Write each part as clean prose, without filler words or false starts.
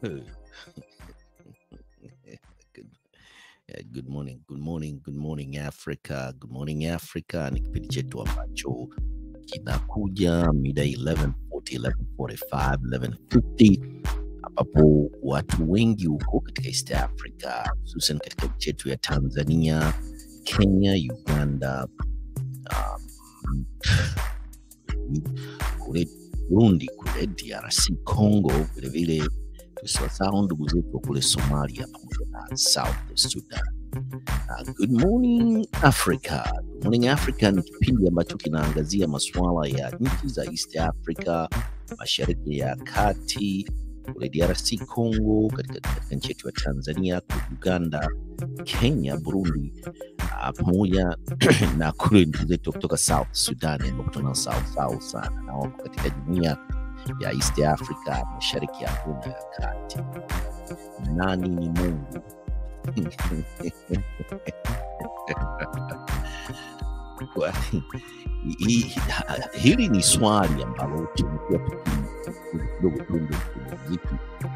Good, good morning, good morning Africa, good morning Africa. Ni kipindi chetu ambacho kinakuja mida 11:40, 11:45, 11:50, ambapo watu wengi huko katika East Africa, hususan katika nchi yetu ya Tanzania, Kenya, Uganda, kule Burundi, kule DRC Congo, vile vile tusiwasahau ndugu zetu kule Somalia pamoja na South Sudan. Good morning Africa. Good morning Africa ni kipindi ambacho kinaangazia masuala ya nchi za East Africa, Mashariki ya Kati, kule DRC Congo, katika nchi yetu ya Tanzania, Uganda, Kenya, Burundi, pamoja na kule ndugu zetu kutoka South Sudan, ambao tuna South sana na wako katika jumuiya ya East Africa, Mashariki ya Kati. Nani ni Mungu? Hili ni swali ambalo tumekuwa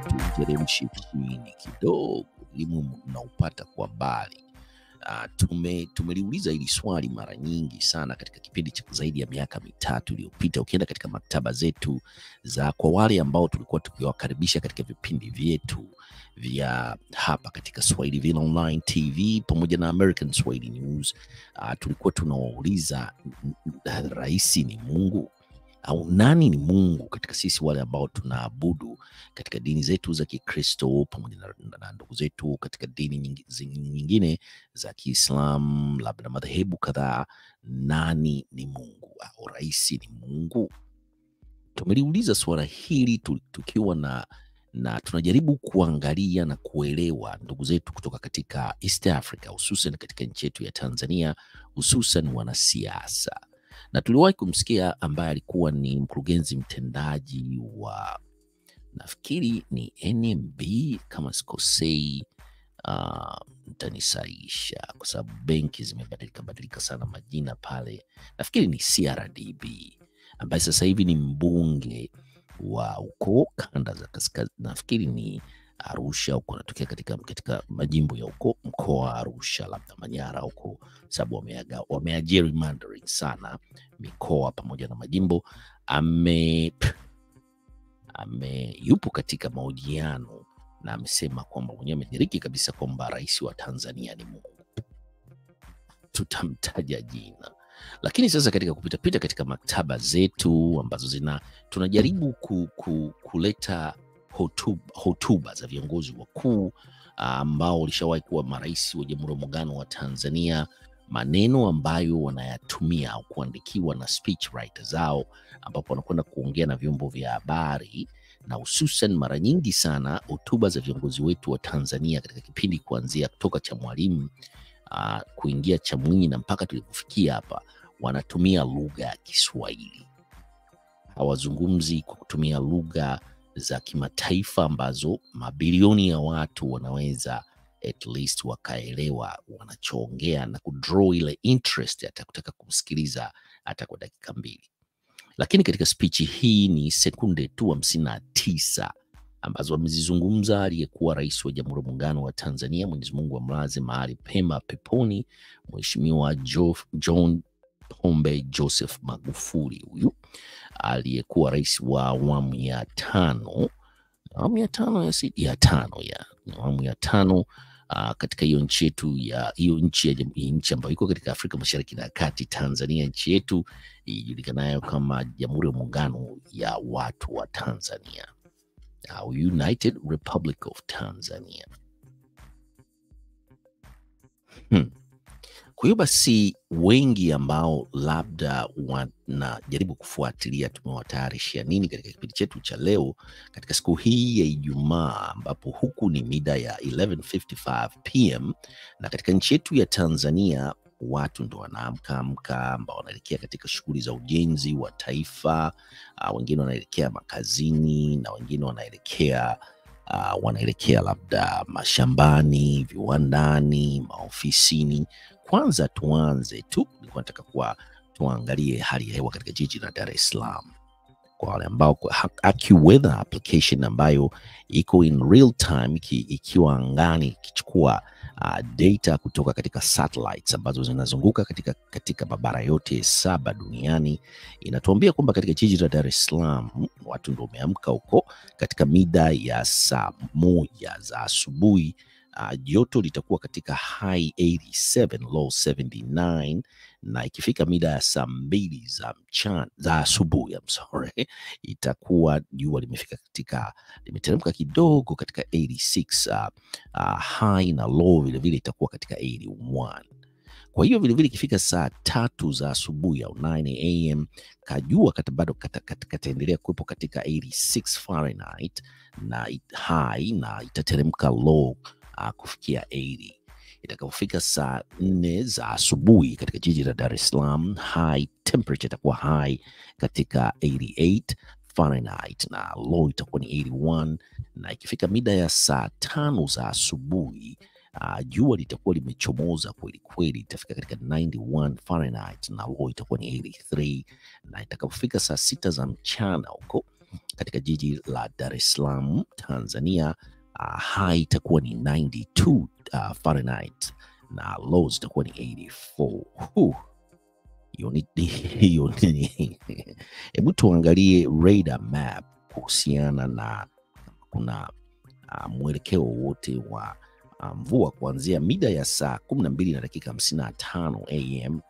tukiteremsha chini kidogo, elimu mnaupata kwa mbali. Tumeliuliza hili swali mara nyingi sana katika kipindi cha zaidi ya miaka 3 iliyopita. Ukienda katika maktaba zetu kwa wale ambao tulikuwa tukiwakaribisha katika vipindi vyetu vya hapa katika Swahili Villa Online TV pamoja na American Swahili News, tulikuwa tunawauliza rais ni Mungu au nani ni Mungu katika sisi wale ambao tunaabudu katika dini zetu za Kikristo pamoja na ndugu zetu katika dini nyingine za Kiislamu, labda madhehebu kadhaa. Nani ni Mungu au rais ni Mungu? Tumeliuliza swala hili tukiwa na tunajaribu kuangalia na kuelewa ndugu zetu kutoka katika East Africa, hususan katika nchi yetu ya Tanzania, hususan wanasiasa. Na tuliwahi kumsikia ambaye alikuwa ni mkurugenzi mtendaji wa, nafikiri ni NMB kama sikosei, mtanisaisha kwa sababu benki zimebadilika sana majina pale. Nafikiri ni CRDB, ambaye sasa hivi ni mbunge wa uko kanda za kaskazini, nafikiri ni Arusha huko, anatokea katika majimbo ya huko mkoa wa Arusha, labda Manyara huko, sababu gerrymandering sana mikoa pamoja na majimbo. Yupo katika mahojiano na amesema kwamba mwenyewe ameridhika kabisa kwamba rais wa Tanzania ni Mungu. Tutamtaja jina. Lakini sasa katika kupita katika maktaba zetu ambazo tunajaribu kuleta hotuba za viongozi wakuu ambao walishawahi kuwa marais wa Jamhuri ya Muungano wa Tanzania, maneno ambayo wanayatumia au kuandikiwa na speech writer zao, ambapo wanakwenda kuongea na vyombo vya habari, na hususan mara nyingi sana hotuba za viongozi wetu wa Tanzania katika kipindi kuanzia kutoka cha Mwalimu kuingia cha Mwinyi na mpaka tulipofikia hapa, wanatumia lugha ya Kiswahili. Hawazungumzi kwa kutumia lugha za kimataifa ambazo mabilioni ya watu wanaweza at least wakaelewa wanachoongea na kudraw ile interest hata kutaka kumsikiliza hata kwa dakika 2. Lakini katika speech hii ni sekunde tu 59 ambazo amezizungumza aliyekuwa rais wa Jamhuri ya Muungano wa Tanzania, Mwenyezi Mungu amlaze mahali pema peponi, Mheshimiwa John Pombe Joseph Magufuli, huyu aliyekuwa rais wa awamu ya 5 katika hiyo nchi yetu nchi ambayo iko katika Afrika Mashariki na Kati, Tanzania, nchi yetu ijulikanayo kama Jamhuri ya Muungano ya Watu wa Tanzania au United Republic of Tanzania. Kwa hiyo basi wengi ambao labda wanajaribu kufuatilia tumewatayarishia nini katika kipindi chetu cha leo katika siku hii ya Ijumaa, ambapo huku ni mida ya 11:55 PM, na katika nchi yetu ya Tanzania watu ndo wanaamka ambao wanaelekea katika shughuli za ujenzi wa taifa, wengine wanaelekea makazini na wengine wanaelekea labda mashambani, viwandani, maofisini. Kwanza tuanze tu, nilikuwa nataka tuangalie hali ya hewa katika jiji la Dar es Salaam. kwa wale ambao AccuWeather application ambayo iko in real time ikiwa angani ikichukua data kutoka katika satellites ambazo zinazunguka katika barabara yote 7 duniani. Inatuambia kwamba katika jiji la Dar es Salaam watu ndio wameamka huko katika mida ya saa 1 za asubuhi. Joto litakuwa katika high 87, low 79, na ikifika mida ya saa 2 za asubuhi, itakuwa jua limeteremka kidogo katika 86, high na low vile vile itakuwa katika 81. Kwa hiyo vile vile ikifika saa 3 za asubuhi au 9 am kajua bado kataendelea kuwepo katika 86 Fahrenheit na high, na itateremka low kufikia 80. Itakapofika saa 4 za asubuhi katika jiji la Dar es Salaam, high temperature itakuwa high katika 88 Fahrenheit na low itakuwa ni 81, na ikifika mida ya saa 5 za asubuhi jua litakuwa limechomoza kweli kweli, itafika katika 91 Fahrenheit na low itakuwa ni 83, na itakapofika saa 6 za mchana huko katika jiji la Dar es Salaam, Tanzania, high itakuwa ni 92 Fahrenheit na low itakuwa ni 84. Hiyo ni hebu tuangalie radar map kuhusiana na kuna mwelekeo wote wa mvua kuanzia mida ya saa 12:55 am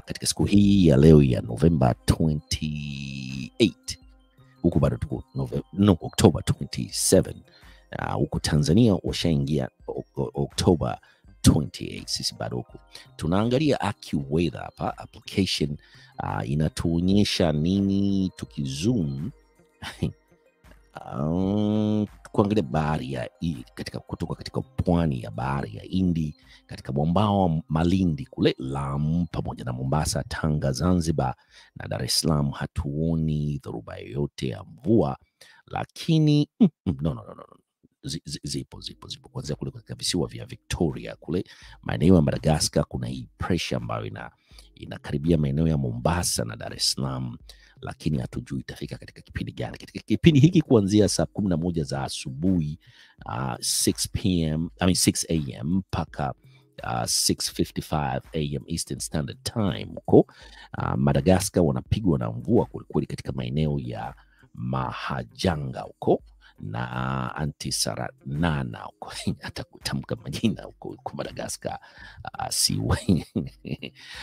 katika siku hii ya leo ya November 28. Huku bado tuko October 27. Huko Tanzania washaingia October 28. Sisi bado huko tunaangalia AccuWeather hapa application. Inatuonyesha nini tukizoom kuangalia bahari ya kutoka katika pwani ya bahari ya Hindi katika mwambao wa Malindi kule Lamu pamoja na Mombasa, Tanga, Zanzibar na Dar es Salaam hatuoni dhoruba yoyote ya mvua, lakini no. Zipo kuanzia kule katika visiwa vya Victoria kule maeneo ya Madagascar kuna hii pressure ambayo inakaribia maeneo ya Mombasa na Dar es Salaam, lakini hatujui itafika katika kipindi gani. Katika kipindi hiki kuanzia saa 11 za asubuhi 6 am mpaka 6:55 am Eastern Standard Time huko Madagascar wanapigwa na mvua kweli katika maeneo ya Mahajanga huko na Antisaranana huko hata kutamka majina huko Madagascar siwe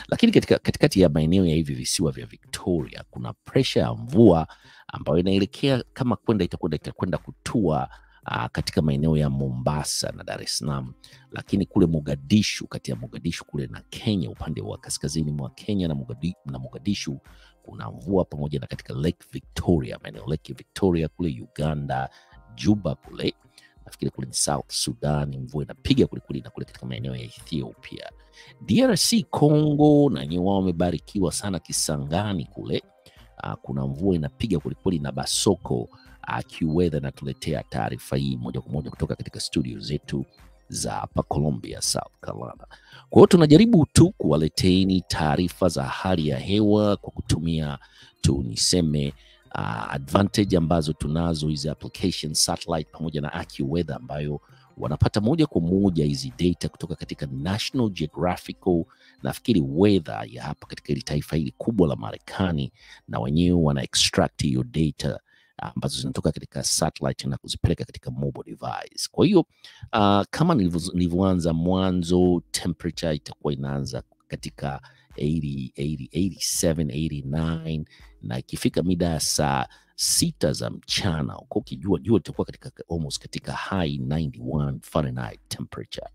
lakini katikati ya maeneo ya hivi visiwa vya Victoria kuna pressure ya mvua ambayo inaelekea kama itakwenda kutua katika maeneo ya Mombasa na Dar es Salaam, lakini kule Mogadishu, kati ya Mogadishu kule na Kenya, upande wa kaskazini mwa Kenya na Mogadishu kuna mvua, pamoja na katika Lake Victoria, maeneo Lake Victoria kule Uganda, Juba kule nafikiri kule South Sudan mvua inapiga kule na kule katika maeneo ya Ethiopia. DRC Congo na wao wamebarikiwa sana Kisangani kule kuna mvua inapiga kweli na Basoko. AccuWeather natuletea taarifa hii moja kwa moja kutoka katika studio zetu za hapa Columbia, South Carolina. Kwa hiyo tunajaribu tu kuwaleteni taarifa za hali ya hewa kwa kutumia niseme advantage ambazo tunazo hizi application satellite pamoja na AccuWeather, ambayo wanapata moja kwa moja hizi data kutoka katika National Geographical nafikiri weather ya hapa katika ile taifa hili kubwa la Marekani, na wenyewe wana extract hiyo data ambazo zinatoka katika satellite na kuzipeleka katika mobile device. Kwa hiyo kama nilivyoanza mwanzo, temperature itakuwa inaanza katika 87, 89, na ikifika mida ya saa 6 za mchana huko jua litakuwa katika almost katika high 91 Fahrenheit temperature.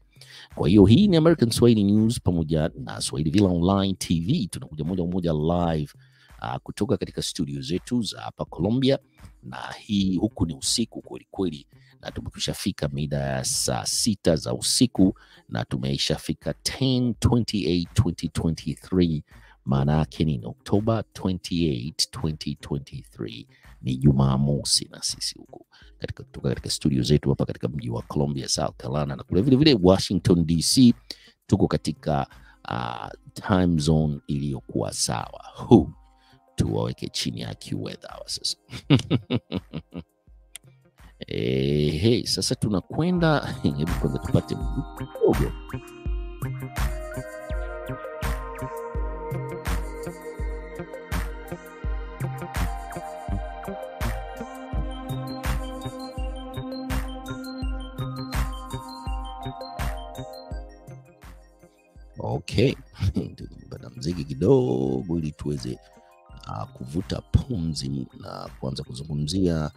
Kwa hiyo hii ni American Swahili News pamoja na Swahili Villa Online TV. Tunakuja moja kwa moja live kutoka katika studio zetu za hapa Columbia, na hii huku ni usiku kweli kweli, na tumekushafika mida ya saa 6 za usiku na tumeishafika 10/28 2023. Maana yake ni October 28 2023, ni Jumamosi, na sisi huku kutoka katika studio zetu hapa katika mji wa Columbia, South Carolina, na kule vile vile Washington DC tuko katika time zone iliyokuwa sawa. tuwaweke chini ya AccuWeather hawa sasa. Hey, sasa tunakwenda, hebu kwanza tupate kidogo. Okay, tupata mziki kidogo ili tuweze kuvuta pumzi na kuanza kuzungumzia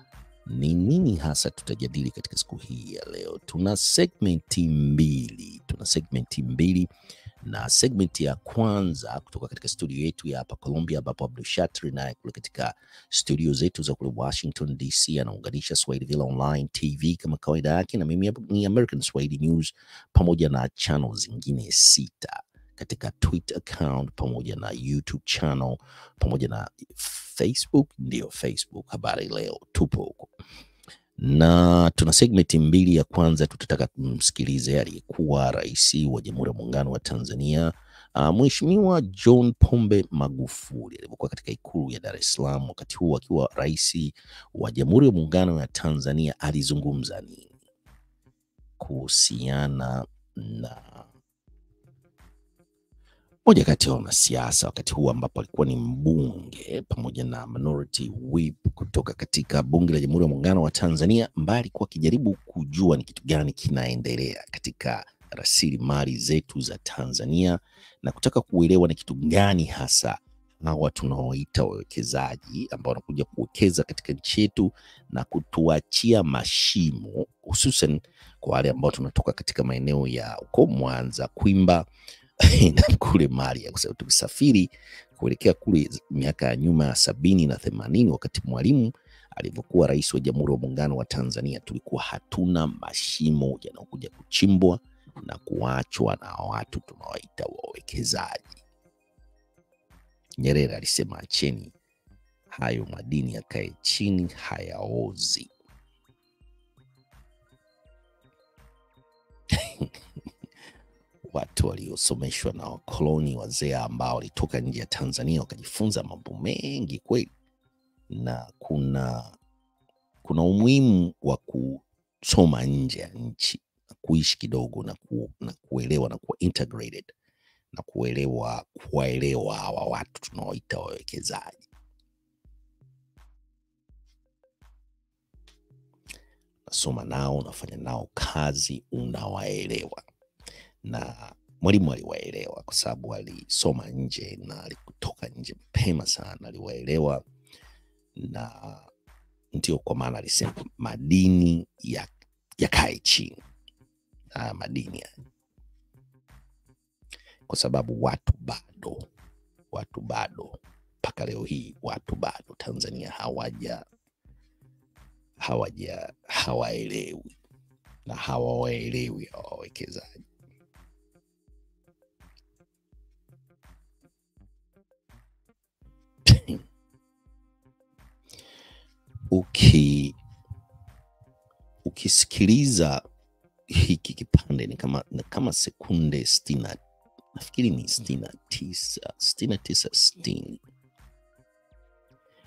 ni nini hasa tutajadili katika siku hii ya leo. Tuna segmenti mbili, na segmenti ya kwanza kutoka katika studio yetu ya hapa Colombia, ambapo Abdul Shatri naye kule katika studio zetu za kule Washington DC anaunganisha Swahili Villa Online TV kama kawaida yake, na mimi ni American Swahili News pamoja na channel zingine 6 katika Twitter account pamoja na YouTube channel pamoja na Facebook. Ndio Facebook Habari Leo, tupo huko. Na tuna segmenti mbili. Ya kwanza tutataka kumsikilize aliyekuwa rais wa Jamhuri ya Muungano wa Tanzania, Mheshimiwa John Pombe Magufuli, alipokuwa katika Ikulu ya Dar es Salaam wakati huo akiwa rais wa Jamhuri ya Muungano wa Tanzania. Alizungumza nini kuhusiana na moja kati ya wanasiasa wakati huu ambapo alikuwa ni mbunge pamoja na minority whip kutoka katika bunge la Jamhuri ya Muungano wa Tanzania, ambaye alikuwa akijaribu kujua ni kitu gani kinaendelea katika rasilimali zetu za Tanzania na kutaka kuelewa ni kitu gani hasa hawa tunaoita wawekezaji ambao wanakuja kuwekeza katika nchi yetu na kutuachia mashimo, hususan kwa wale ambao tunatoka katika maeneo ya uko Mwanza, Kwimba na kule Maria, kwa sababu tukisafiri kuelekea kule miaka ya nyuma ya 70 na 80 wakati Mwalimu alivyokuwa rais wa Jamhuri ya Muungano wa Tanzania, tulikuwa hatuna mashimo yanayokuja kuchimbwa na kuachwa na watu tunaoita wawekezaji. Nyerere alisema acheni hayo madini yakae chini, hayaozi. Watu waliosomeshwa na wakoloni wazee ambao walitoka nje ya Tanzania wakajifunza mambo mengi kweli, na kuna umuhimu wa kusoma nje ya nchi na kuishi kidogo na kuelewa na kuwa integrated na kuwaelewa hawa watu tunaoita wawekezaji. Nasoma nao, unafanya nao kazi, unawaelewa. Na Mwalimu aliwaelewa kwa sababu alisoma nje na alikutoka nje mapema sana, aliwaelewa, na ndio kwa maana alisema madini yakae chini. Madini kwa sababu watu bado mpaka leo hii watu bado Tanzania hawaelewi na hawawaelewi wawekezaji. Ukisikiliza hiki kipande ni kama sekunde 60, nafikiri ni 69.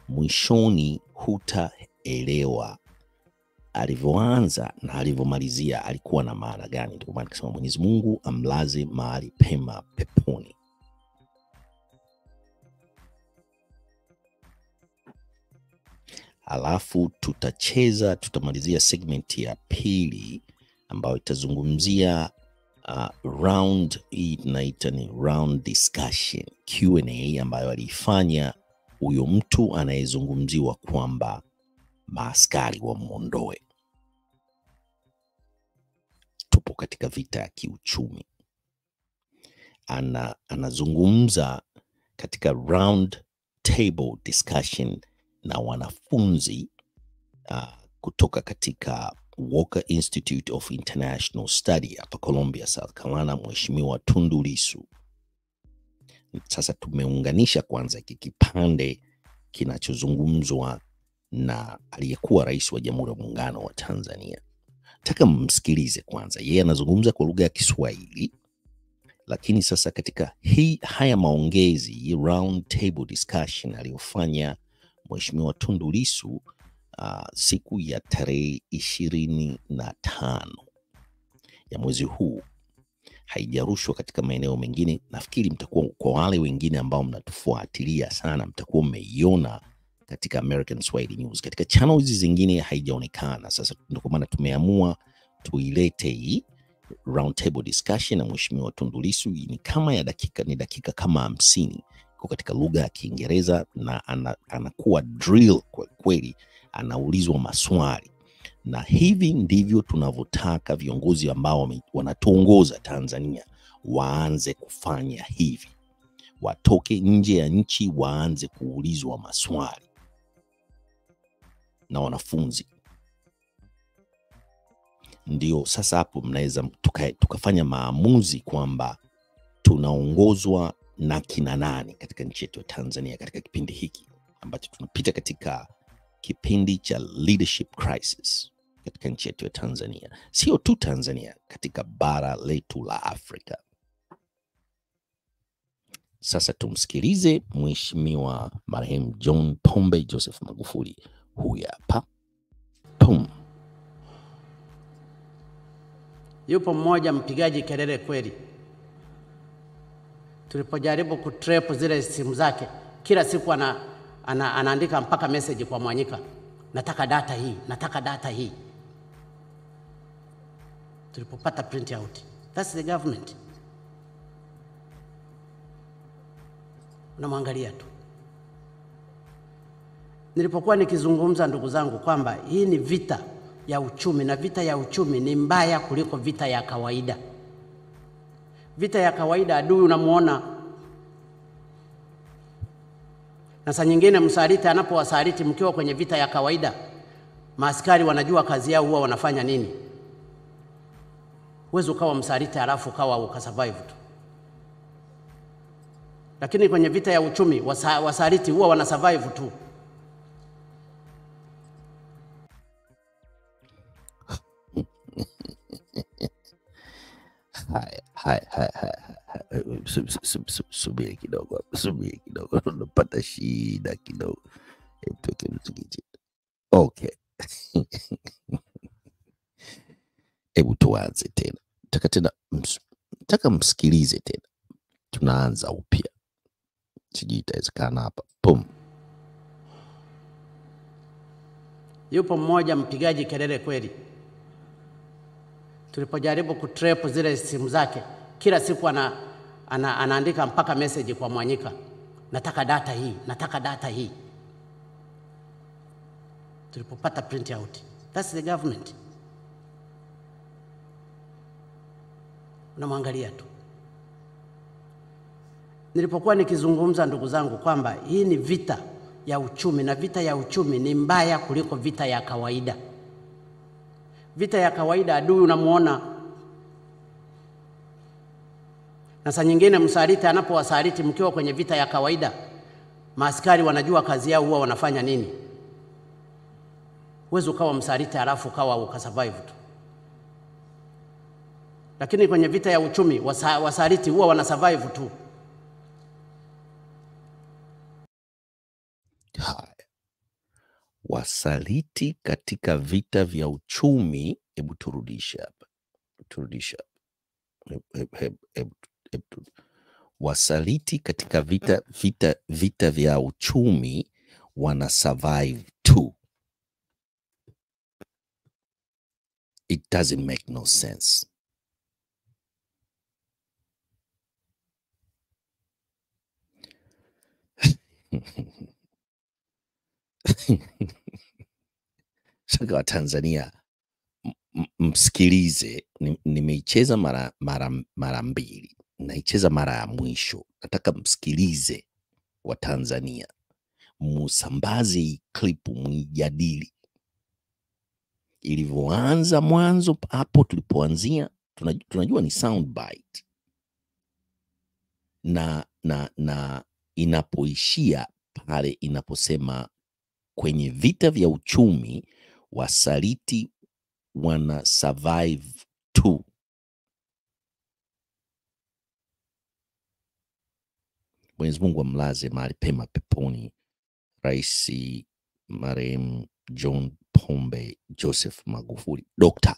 Mwishoni hutaelewa alivyoanza na alivyomalizia alikuwa na maana gani. Ndio maana akasema Mwenyezi Mungu amlaze mahali pema peponi. Alafu tutamalizia segmenti ya pili ambayo itazungumzia round discussion Q&A ambayo alifanya huyo mtu anayezungumziwa kwamba maaskari wamuondoe. Tupo katika vita ya kiuchumi. Anazungumza katika round table discussion na wanafunzi kutoka katika Walker Institute of International Study hapa Columbia, South Carolina, Mheshimiwa Tundu Lissu. Sasa tumeunganisha kwanza kipande kinachozungumzwa na aliyekuwa rais wa Jamhuri ya Muungano wa Tanzania. Nataka msikilize kwanza. Yeye anazungumza kwa lugha ya Kiswahili, Lakini sasa katika haya maongezi, round table discussion aliyofanya Mheshimiwa Tundu Lissu siku ya tarehe 25 ya mwezi huu, haijarushwa katika maeneo mengine. Nafikiri mtakuwa, kwa wale wengine ambao mnatufuatilia sana, mtakuwa mmeiona katika American Swahili News. Katika channels zingine haijaonekana. Sasa ndio kwa maana tumeamua tuilete hii round table discussion na Mheshimiwa Tundu Lissu. Ni kama dakika kama 50 kwa katika lugha ya Kiingereza, na anakuwa drill kwa kweli, anaulizwa maswali. Na hivi ndivyo tunavyotaka viongozi ambao wanatuongoza Tanzania waanze kufanya hivi. Watoke nje ya nchi, waanze kuulizwa maswali na wanafunzi. Ndio sasa hapo mnaweza tukafanya maamuzi kwamba tunaongozwa na kina nani katika nchi yetu ya Tanzania katika kipindi hiki ambacho tunapita katika kipindi cha leadership crisis katika nchi yetu ya Tanzania. Sio tu Tanzania, katika bara letu la Afrika. Sasa tumsikilize Mheshimiwa marehemu John Pombe Joseph Magufuli. Huyu hapa. Pum. Yupo mmoja mpigaji kelele kweli. Tulipojaribu kutrap zile simu zake, kila siku anaandika mpaka message kwa Mwanyika, nataka data hii, nataka data hii. Tulipopata print out, that's the government. Unamwangalia tu. Nilipokuwa nikizungumza, ndugu zangu, kwamba hii ni vita ya uchumi, na vita ya uchumi ni mbaya kuliko vita ya kawaida. Vita ya kawaida adui unamuona, na saa nyingine msaliti anapowasaliti mkiwa kwenye vita ya kawaida, maaskari wanajua kazi yao, huwa wanafanya nini. Huwezi ukawa msaliti alafu ukasurvive tu. Lakini kwenye vita ya uchumi wasaliti huwa wanasurvive tu. Subiri kidogo, unapata shida kidogo. Okay. Hebu tuanze tena. Nataka msikilize tena. Tunaanza upya. Sijui itawezekana hapa. Pum. Yupo mmoja mpigaji kelele kweli. Tulipojaribu kutrap zile simu zake, kila siku anaandika mpaka message kwa Mwanyika, nataka data hii, nataka data hii. Tulipopata print out, that's the government. Unamwangalia tu. Nilipokuwa nikizungumza, ndugu zangu, kwamba hii ni vita ya uchumi, na vita ya uchumi ni mbaya kuliko vita ya kawaida. Vita ya kawaida adui unamuona, na saa nyingine msaliti anapowasaliti mkiwa kwenye vita ya kawaida, maaskari wanajua kazi yao, huwa wanafanya nini. Huwezi ukawa msaliti alafu ukasurvive tu. Lakini kwenye vita ya uchumi wasaliti huwa wanasurvive tu. Wasaliti katika vita vya uchumi. Hebu turudisha hapa. Wasaliti katika vita vya uchumi wana survive too. It doesn't make no sense. Shaka wa Tanzania, msikilize. Nimeicheza mara mbili, naicheza mara ya mwisho. Nataka msikilize wa Tanzania, musambaze hii clip, muijadili ilivyoanza mwanzo. Hapo tulipoanzia tunajua ni soundbite, na inapoishia pale inaposema kwenye vita vya uchumi wasaliti wana survive tu. Mwenyezi Mungu amlaze mahali pema peponi Rais marehemu John Pombe Joseph Magufuli, Dokta.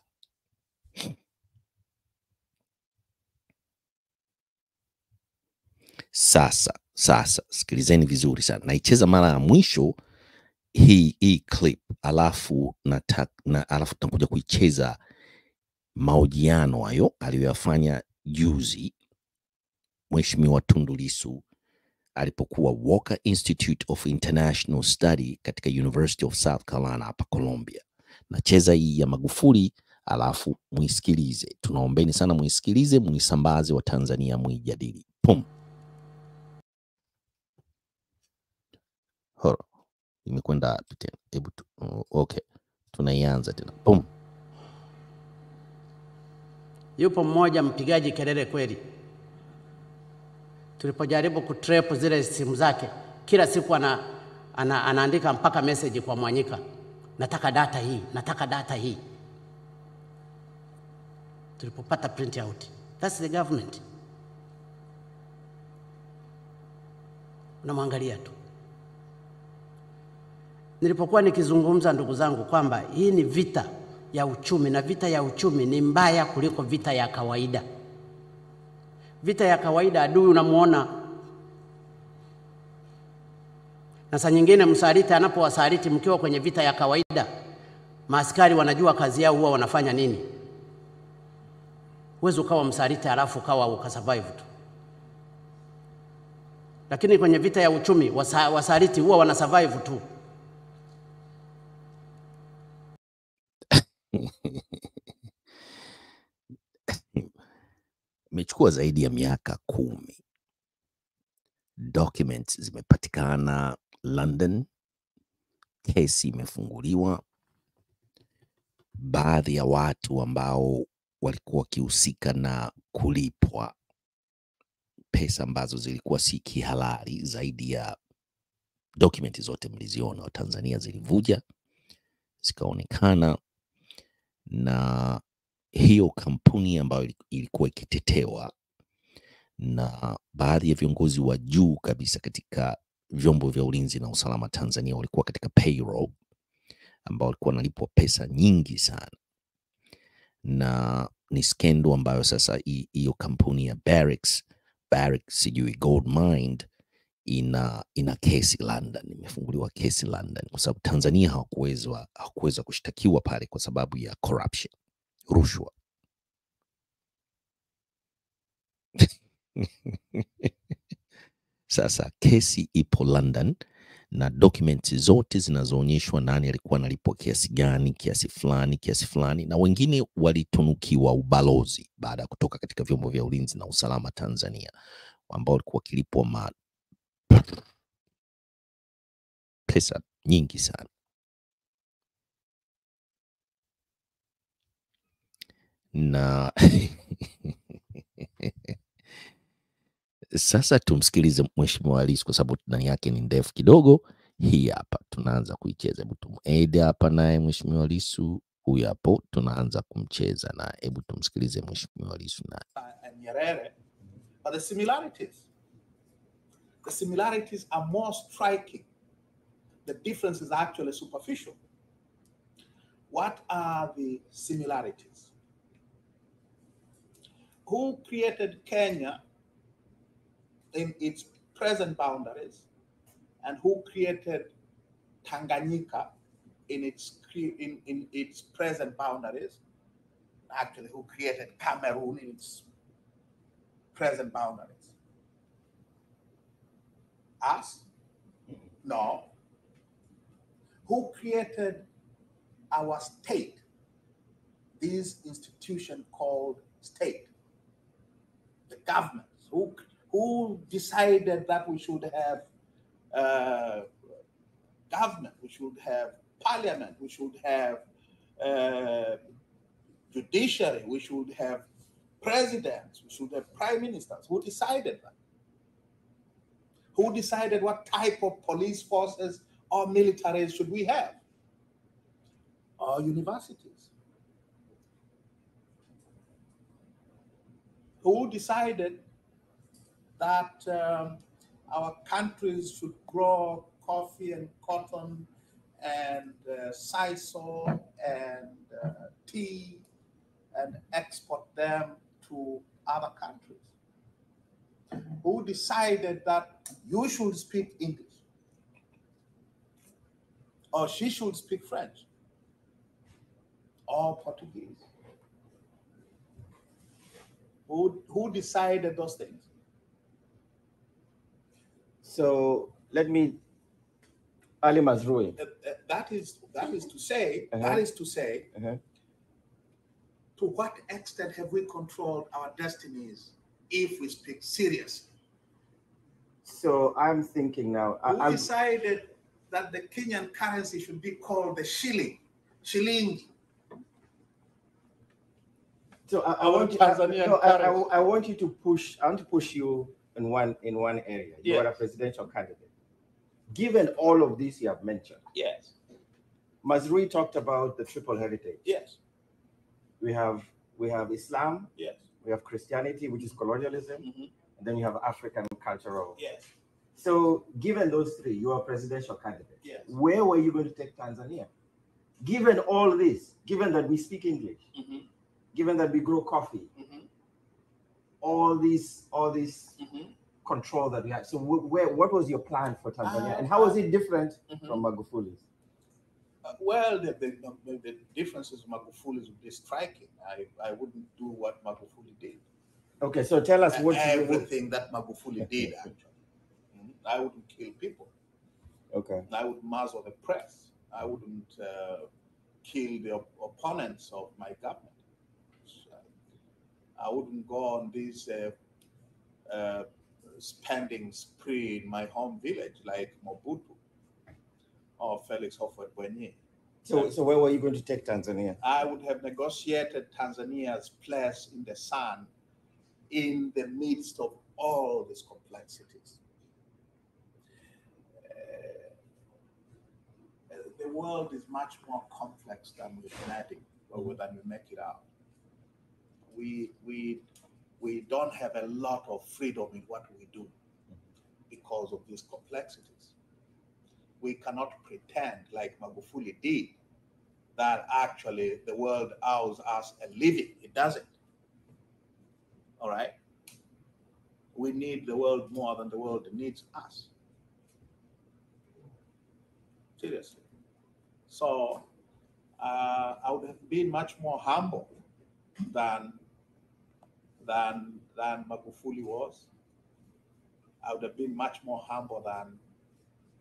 Sasa sikilizeni vizuri sana. Naicheza mara ya mwisho hii clip, alafu tunakuja kuicheza mahojiano hayo aliyoyafanya juzi Mheshimiwa Tundu Lissu alipokuwa Walker Institute of International Study katika University of South Carolina hapa Columbia. Nacheza hii ya Magufuli, alafu muisikilize. Tunaombeni sana muisikilize, muisambaze wa Tanzania, muijadili. Pum. Horo. Imekwenda wapi tena? Hebu okay. Tunaianza tena. Pum. Yupo mmoja mpigaji kelele kweli. Tulipojaribu kutrap zile simu zake, kila siku anaandika mpaka message kwa Mwanyika. Nataka data hii, nataka data hii. Tulipopata print out. That's the government. Unamwangalia tu. Nilipokuwa nikizungumza ndugu zangu kwamba hii ni vita ya uchumi, na vita ya uchumi ni mbaya kuliko vita ya kawaida. Vita ya kawaida adui unamuona, na saa nyingine msaliti anapowasaliti mkiwa kwenye vita ya kawaida, maaskari wanajua kazi yao huwa wanafanya nini. Huwezi ukawa msaliti alafu ukasurvive tu. Lakini kwenye vita ya uchumi wasaliti huwa wanasurvive tu. Imechukua zaidi ya miaka 10. Documents zimepatikana London, kesi imefunguliwa. Baadhi ya watu ambao walikuwa wakihusika na kulipwa pesa ambazo zilikuwa si kihalali, zaidi ya dokumenti zote mliziona, Tanzania zilivuja zikaonekana, na hiyo kampuni ambayo ilikuwa ikitetewa na baadhi ya viongozi wa juu kabisa katika vyombo vya ulinzi na usalama Tanzania walikuwa katika payroll, ambao walikuwa wanalipwa pesa nyingi sana, na ni skendo ambayo sasa hiyo kampuni ya Barracks sijui Gold Mine ina kesi London, imefunguliwa kesi London kwa sababu Tanzania hawakuweza kushtakiwa pale kwa sababu ya corruption, rushwa. Sasa kesi ipo London na documents zote zinazoonyeshwa nani alikuwa analipwa kiasi gani, kiasi fulani, na wengine walitunukiwa ubalozi baada ya kutoka katika vyombo vya ulinzi na usalama Tanzania, ambao walikuwa wakilipwa pesa nyingi sana. Na sasa tumsikilize Mheshimiwa Lissu kwa sababu ndani yake ni ndefu kidogo. Hii hapa tunaanza kuicheza. Hebu tumuede hapa naye Mheshimiwa Lissu. Huyu hapo tunaanza kumcheza na hebu tumsikilize Mheshimiwa Lissu naye. And Nyerere, but the similarities are more striking. The difference is actually superficial. What are the similarities? Who created Kenya in its present boundaries, and who created Tanganyika in its present boundaries? Actually, who created Cameroon in its present boundaries? Us? No. Who created our state? This institution called state. The government. Who decided that we should have government, we should have parliament, we should have judiciary, we should have presidents, we should have prime ministers? Who decided that? Who decided what type of police forces or militaries should we have? Or universities? Who decided that Our countries should grow coffee and cotton and sisal and tea and export them to other countries. Who decided that you should speak English or she should speak French or Portuguese? Who decided those things? So let me, Ali Mazrui. That is to say, to what extent have we controlled our destinies if we speak seriously? So I'm thinking now. Who decided that the Kenyan currency should be called the shilling? So I want you to push. I want to push you in one area. You are a presidential candidate. Given all of this you have mentioned, yes, Mazrui talked about the triple heritage. Yes, we have Islam. Yes, we have Christianity, which is colonialism, and then you have African cultural. Yes. So given those three, you are a presidential candidate. Yes. Where were you going to take Tanzania? Given all this, given that we speak English, given that we grow coffee, all this control that we have. So what was your plan for Tanzania, and how was it different from Magufuli's? Well, the differences of Magufuli's would be striking. I wouldn't do what Magufuli did. Okay, so tell us what everything that Magufuli did. Actually, I wouldn't kill people. Okay. I would muzzle the press. I wouldn't kill the opponents of my government. I wouldn't go on this spending spree in my home village like Mobutu or Felix Houphouët-Boigny. So where were you going to take Tanzania? I would have negotiated Tanzania's place in the sun in the midst of all these complexities. The world is much more complex than we make it out. We don't have a lot of freedom in what we do because of these complexities. We cannot pretend, like Magufuli did, that actually the world owes us a living. It doesn't. All right? We need the world more than the world needs us. Seriously. So I would have been much more humble than Magufuli was. I would have been much more humble than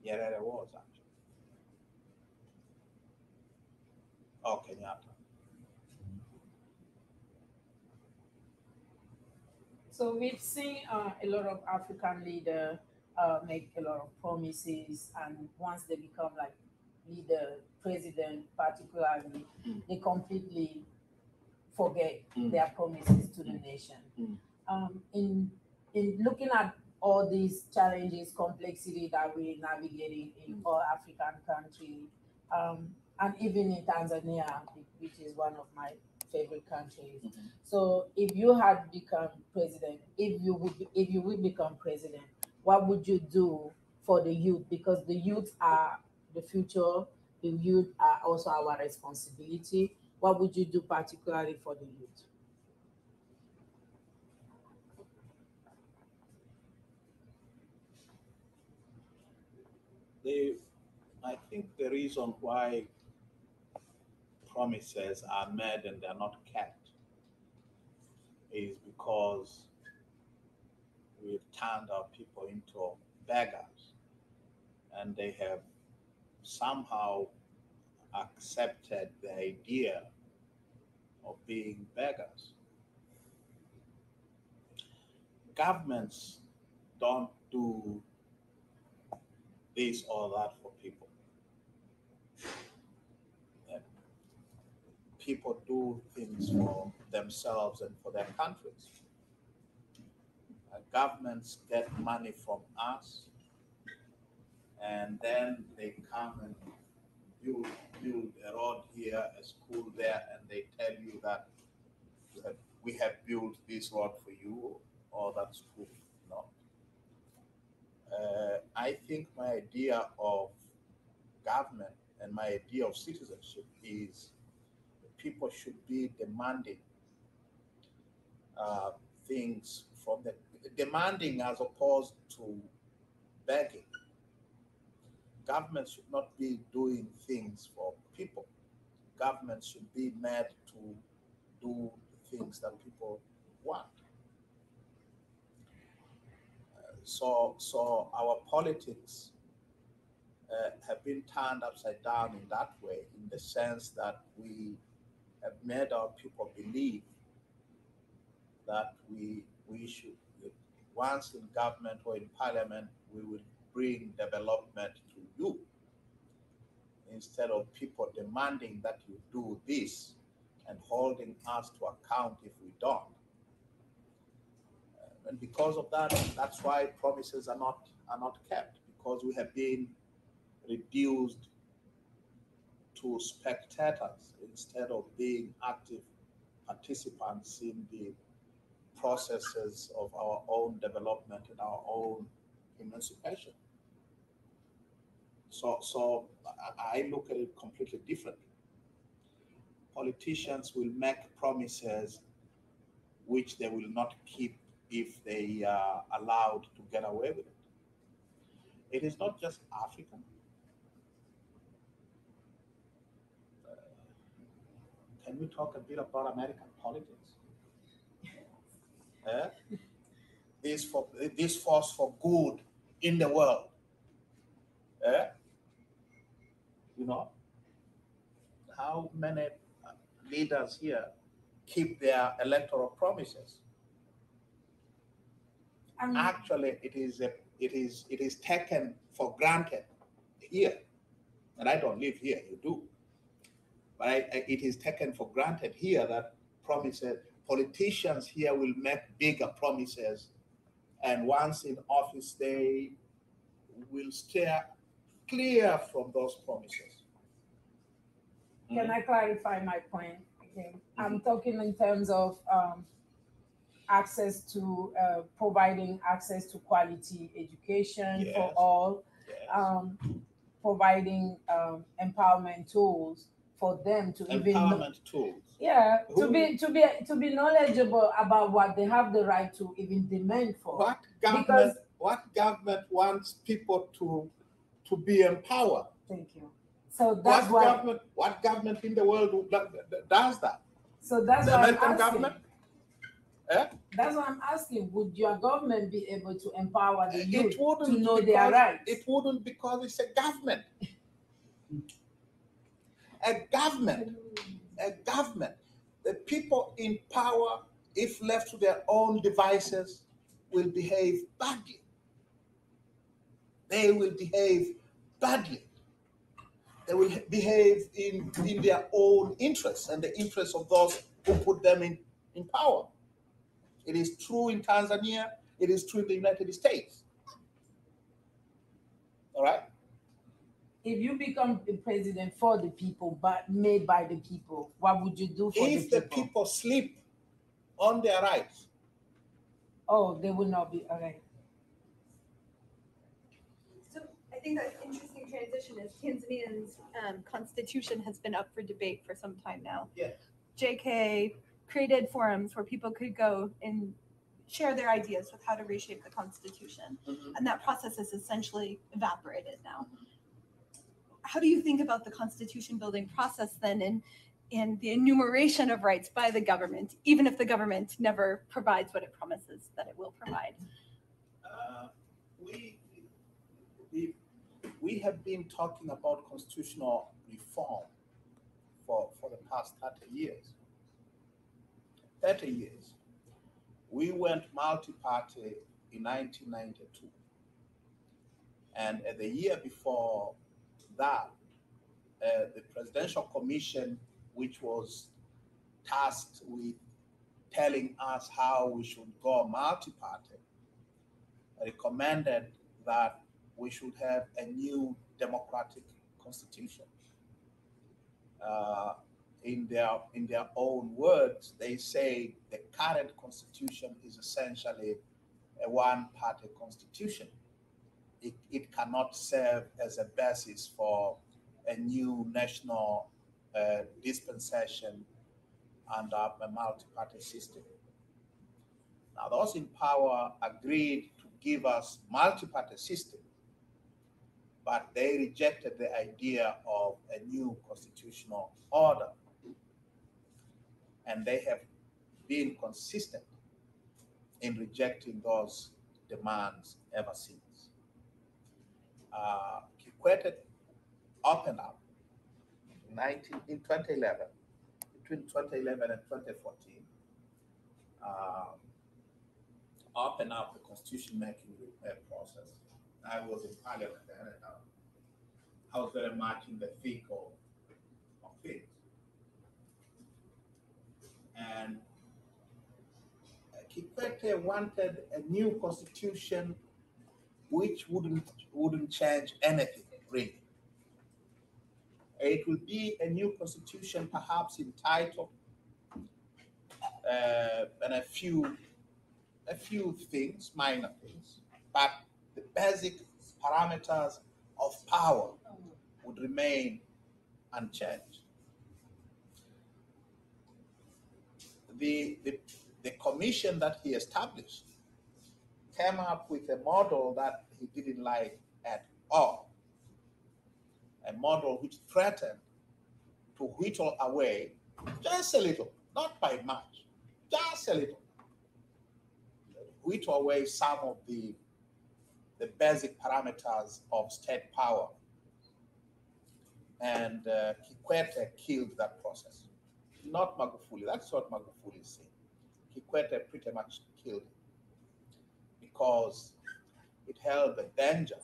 Nyerere was, actually. Or Kenyatta. So we've seen a lot of African leaders make a lot of promises, and once they become like leader, president particularly, they completely forget their promises to the nation. In looking at all these challenges, complexity that we're navigating in all African countries, and even in Tanzania, which is one of my favorite countries. So if you had become president, if you would become president, what would you do for the youth? Because the youth are the future, the youth are also our responsibility. What would you do particularly for the youth? I think the reason why promises are made and they're not kept is because we've turned our people into beggars, and they have somehow accepted the idea of being beggars. Governments don't do this or that for people. People do things for themselves and for their countries. Governments get money from us, and then they come and build a road here, a school there, and they tell you that we have built this road for you or that school. No. I think my idea of government and my idea of citizenship is people should be demanding things from the demanding as opposed to begging. Government should not be doing things for people. Government should be made to do the things that people want. So our politics have been turned upside down in that way, in the sense that we have made our people believe that we should, once in government or in parliament, we will bring development to you, instead of people demanding that you do this and holding us to account if we don't. And because of that, that's why promises are not kept, because we have been reduced to spectators instead of being active participants in the processes of our own development and our own emancipation. So I look at it completely differently. Politicians will make promises which they will not keep if they are allowed to get away with it. It is not just Africa. Can we talk a bit about American politics? This force for good in the world. You know, how many leaders here keep their electoral promises? Actually, it is taken for granted here, and I don't live here. You do, but it is taken for granted here that politicians here will make bigger promises, and once in office, they will steer clear from those promises. Can I clarify my point again? I'm talking in terms of access to providing access to quality education for all, providing empowerment tools for them to to be knowledgeable about what they have the right to even demand for. What government wants people to be empowered? Thank you. So that's what government in the world does that? So that's the American government. That's what I'm asking. Would your government be able to empower the youth to know their rights? It wouldn't, because it's a government. A government. The people in power, if left to their own devices, will behave badly. They will behave badly. They will behave in their own interests and the interests of those who put them in power. It is true in Tanzania. It is true in the United States. All right? If you become the president for the people, but made by the people, what would you do for the people? If the people sleep on their rights. Oh, they will not be all right. So I think that interesting transition is Tanzania's constitution has been up for debate for some time now. Yes. JK created forums where people could go and share their ideas with how to reshape the constitution. And that process is essentially evaporated now. How do you think about the constitution building process then and the enumeration of rights by the government, even if the government never provides what it promises that it will provide? We have been talking about constitutional reform for the past 30 years. 30 years. We went multi-party in 1992. And the year before that, the Presidential Commission, which was tasked with telling us how we should go multi-party, recommended that we should have a new democratic constitution. In their own words, they say the current constitution is essentially a one-party constitution. it cannot serve as a basis for a new national dispensation under a multi-party system. Now, those in power agreed to give us multi-party system, but they rejected the idea of a new constitutional order. And they have been consistent in rejecting those demands ever since. Kikwete opened up in 2011, between 2011 and 2014, opened up the constitution making process. I was in parliament then, and I was very much in the thick of things. And Kikwete wanted a new constitution which wouldn't change anything, really. It would be a new constitution, perhaps in title, and a few things, minor things, but the basic parameters of power would remain unchanged. The commission that he established came up with a model that he didn't like at all. A model which threatened to whittle away just a little, not by much, just a little, whittle away some of the basic parameters of state power. And Kikwete killed that process. Not Magufuli, that's what Magufuli is saying. Kikwete pretty much killed it because it held the danger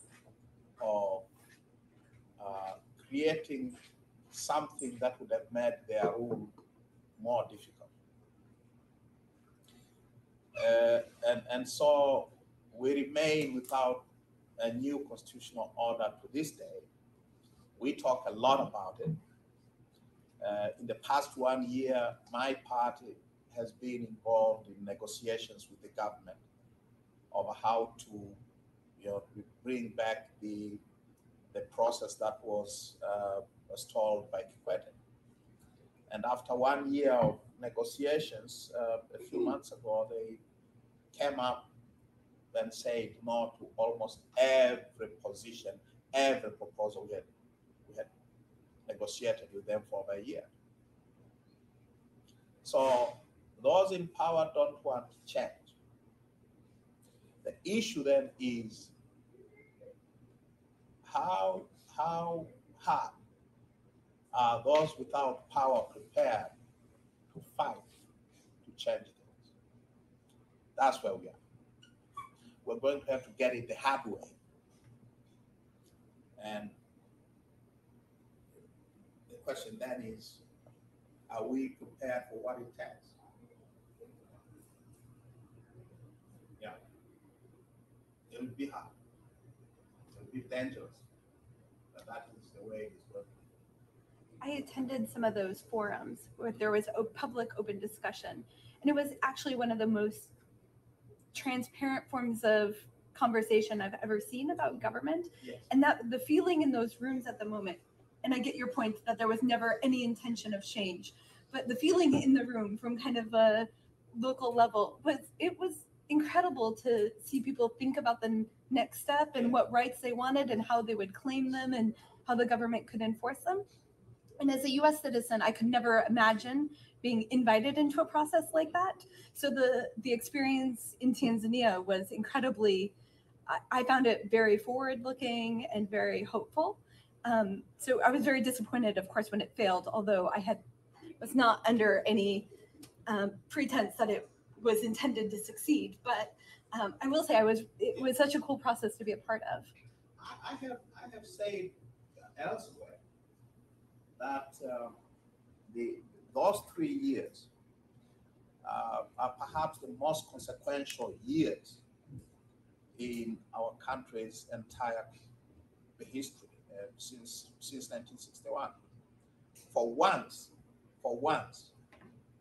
of creating something that would have made their rule more difficult. And so we remain without a new constitutional order to this day. We talk a lot about it. In the past 1 year, my party has been involved in negotiations with the government over how to bring back the process that was stalled by Kikwete. And after 1 year of negotiations, a few months ago, they came up and said no to almost every position, every proposal we had negotiated with them for over a year. So those in power don't want change. The issue then is how hard are those without power prepared to fight to change things? That's where we are. We're going to have to get it the hard way. And the question then is, are we prepared for what it takes? Yeah. It will be hard. It will be dangerous. But that is the way it's going to be. I attended some of those forums where there was a public open discussion, and it was actually one of the most transparent forms of conversation I've ever seen about government. Yes. And that the feeling in those rooms at the moment, and I get your point that there was never any intention of change, but the feeling in the room from kind of a local level was incredible to see people think about the next step and what rights they wanted and how they would claim them and how the government could enforce them. And as a US citizen, I could never imagine being invited into a process like that. So the experience in Tanzania was incredibly, I found it very forward-looking and very hopeful. So I was very disappointed, of course, when it failed, although I was not under any pretense that it was intended to succeed. But I will say it was such a cool process to be a part of. I have said elsewhere that those 3 years are perhaps the most consequential years in our country's entire history since 1961. For once,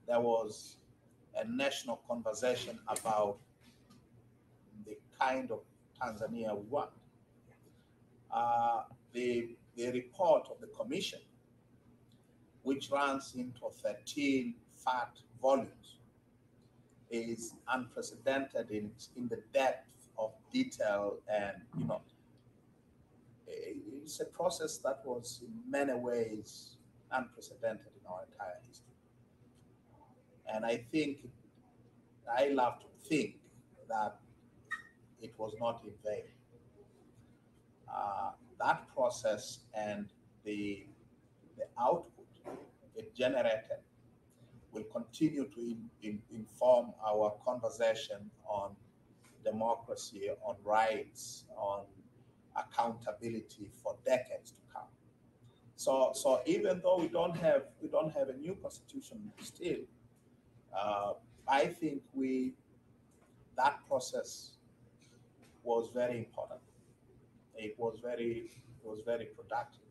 there was a national conversation about the kind of Tanzania we want. The report of the commission, which runs into 13 fat volumes, is unprecedented in the depth of detail, and it's a process that was in many ways unprecedented in our entire history. And I love to think that it was not in vain. That process and the output it generated will continue to inform our conversation on democracy, on rights, on accountability for decades to come. So even though we don't have a new constitution still, I think that process was very important. It was very productive.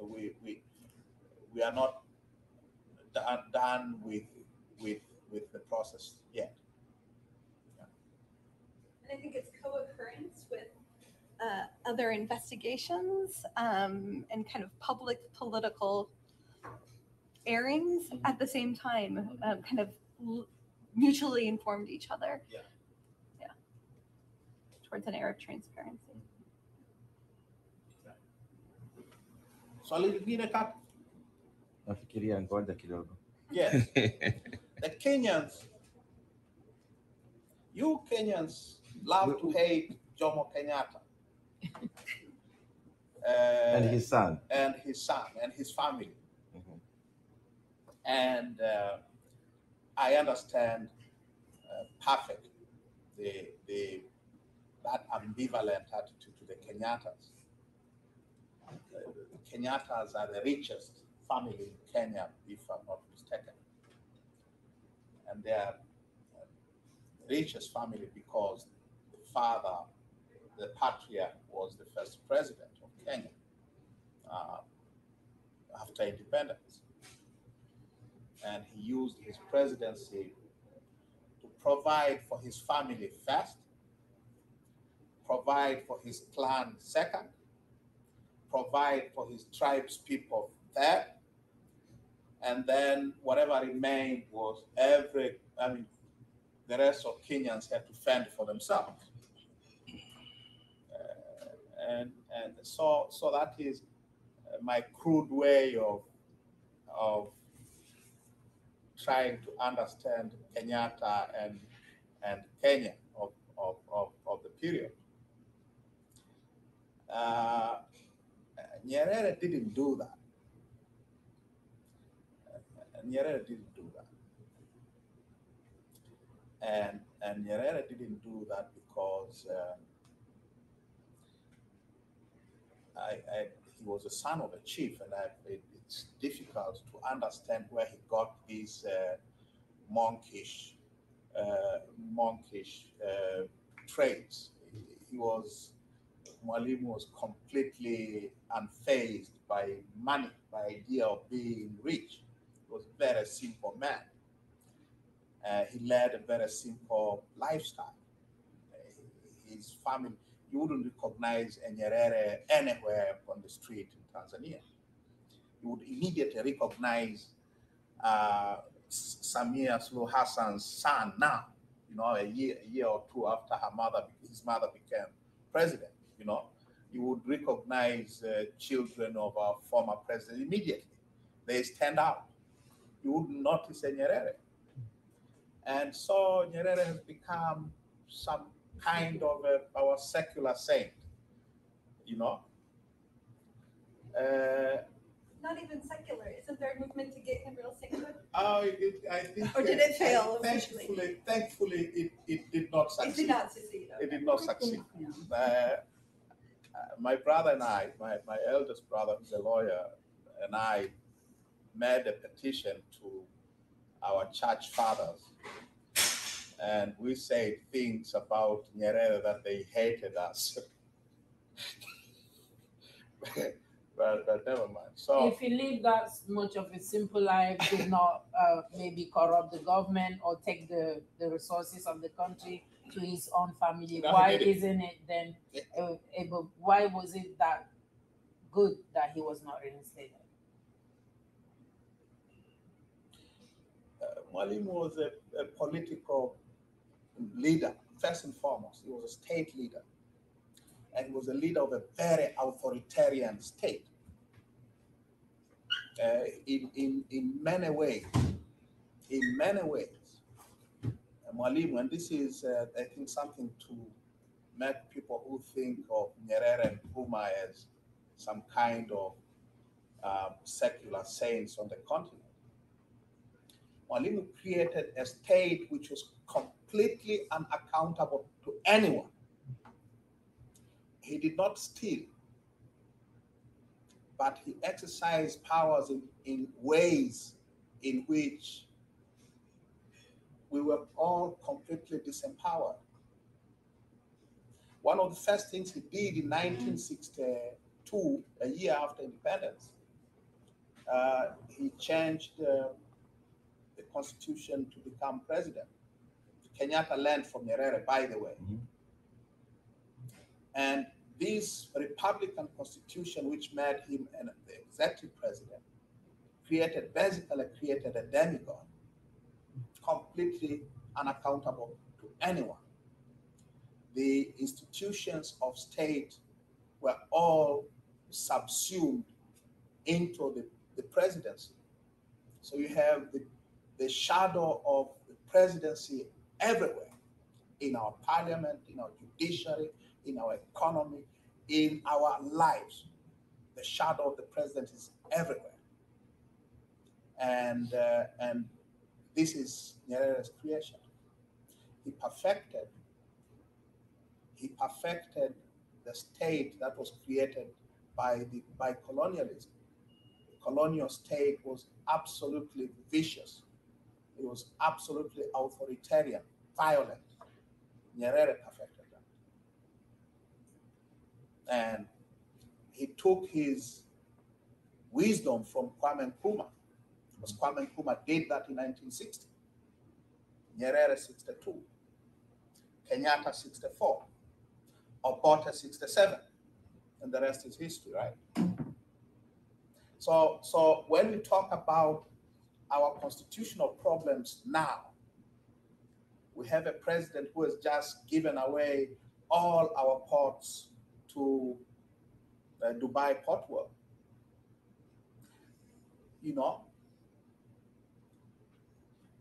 We are not done with the process yet. Yeah. And I think it's co-occurrence with other investigations and kind of public political airings at the same time, kind of mutually informed each other. Yeah. Towards an air of transparency. Swali lingine kaka? Nafikiria ngoja kidogo. Yes. The Kenyans, you Kenyans love to hate Jomo Kenyatta. And his son. And his family. Mm-hmm. And I understand perfectly that ambivalent attitude to the Kenyattas. The Kenyattas are the richest family in Kenya, if I'm not mistaken. And they are the richest family because the father, the patriarch, was the first president of Kenya after independence. And he used his presidency to provide for his family first, provide for his clan second, provide for his tribes people third, and then whatever remained was the rest of Kenyans had to fend for themselves. And so that is my crude way of trying to understand Kenyatta and Kenya of the period. Nyerere didn't do that. Nyerere didn't do that. And Nyerere didn't do that because he was the son of a chief, and it's difficult to understand where he got these monkish traits. Mwalimu was completely unfazed by money, by idea of being rich. He was a very simple man. He led a very simple lifestyle. His family, you wouldn't recognize a Nyerere anywhere on the street in Tanzania. You would immediately recognize Samia Suluhu Hassan's son now, a year or two after his mother became president. You would recognize children of our former president immediately. They stand out. You wouldn't notice a Nyerere. And so Nyerere has become some kind of our secular saint, Not even secular. Isn't there a movement to get him real secular? I think. Or did it fail officially? Thankfully, it did not succeed. It did not succeed. Okay. It did not succeed. My brother and I, my eldest brother, who's a lawyer, and I made a petition to our church fathers, and we said things about Nyerere that they hated us. but never mind. So if he lived that much of a simple life, did not maybe corrupt the government or take the resources of the country, to his own family, That why he did it. isn't it then able, why was it that good that he was not reinstated? Mwalimu was a political leader, first and foremost. He was a state leader. And he was a leader of a very authoritarian state. In many ways, Mwalimu, and this is, I think, something to make people who think of Nyerere and Nkrumah as some kind of secular saints on the continent. Mwalimu created a state which was completely unaccountable to anyone. He did not steal, but he exercised powers in ways in which we were all completely disempowered. One of the first things he did in 1962, a year after independence, he changed the constitution to become president. Kenyatta learned from Nyerere, by the way. And this Republican constitution, which made him the executive president, basically created a demigod, completely unaccountable to anyone. The institutions of state were all subsumed into the presidency. So you have the shadow of the presidency everywhere, in our parliament, in our judiciary, in our economy, in our lives. The shadow of the president is everywhere. And this is Nyerere's creation. He perfected the state that was created by colonialism. The colonial state was absolutely vicious. It was absolutely authoritarian, violent. Nyerere perfected that. And he took his wisdom from Kwame Nkrumah, because Kwame Nkrumah did that in 1960. Nyerere 62, Kenyatta 64, Obote 67, and the rest is history, right? So when we talk about our constitutional problems now, we have a president who has just given away all our ports to Dubai Port World. You know,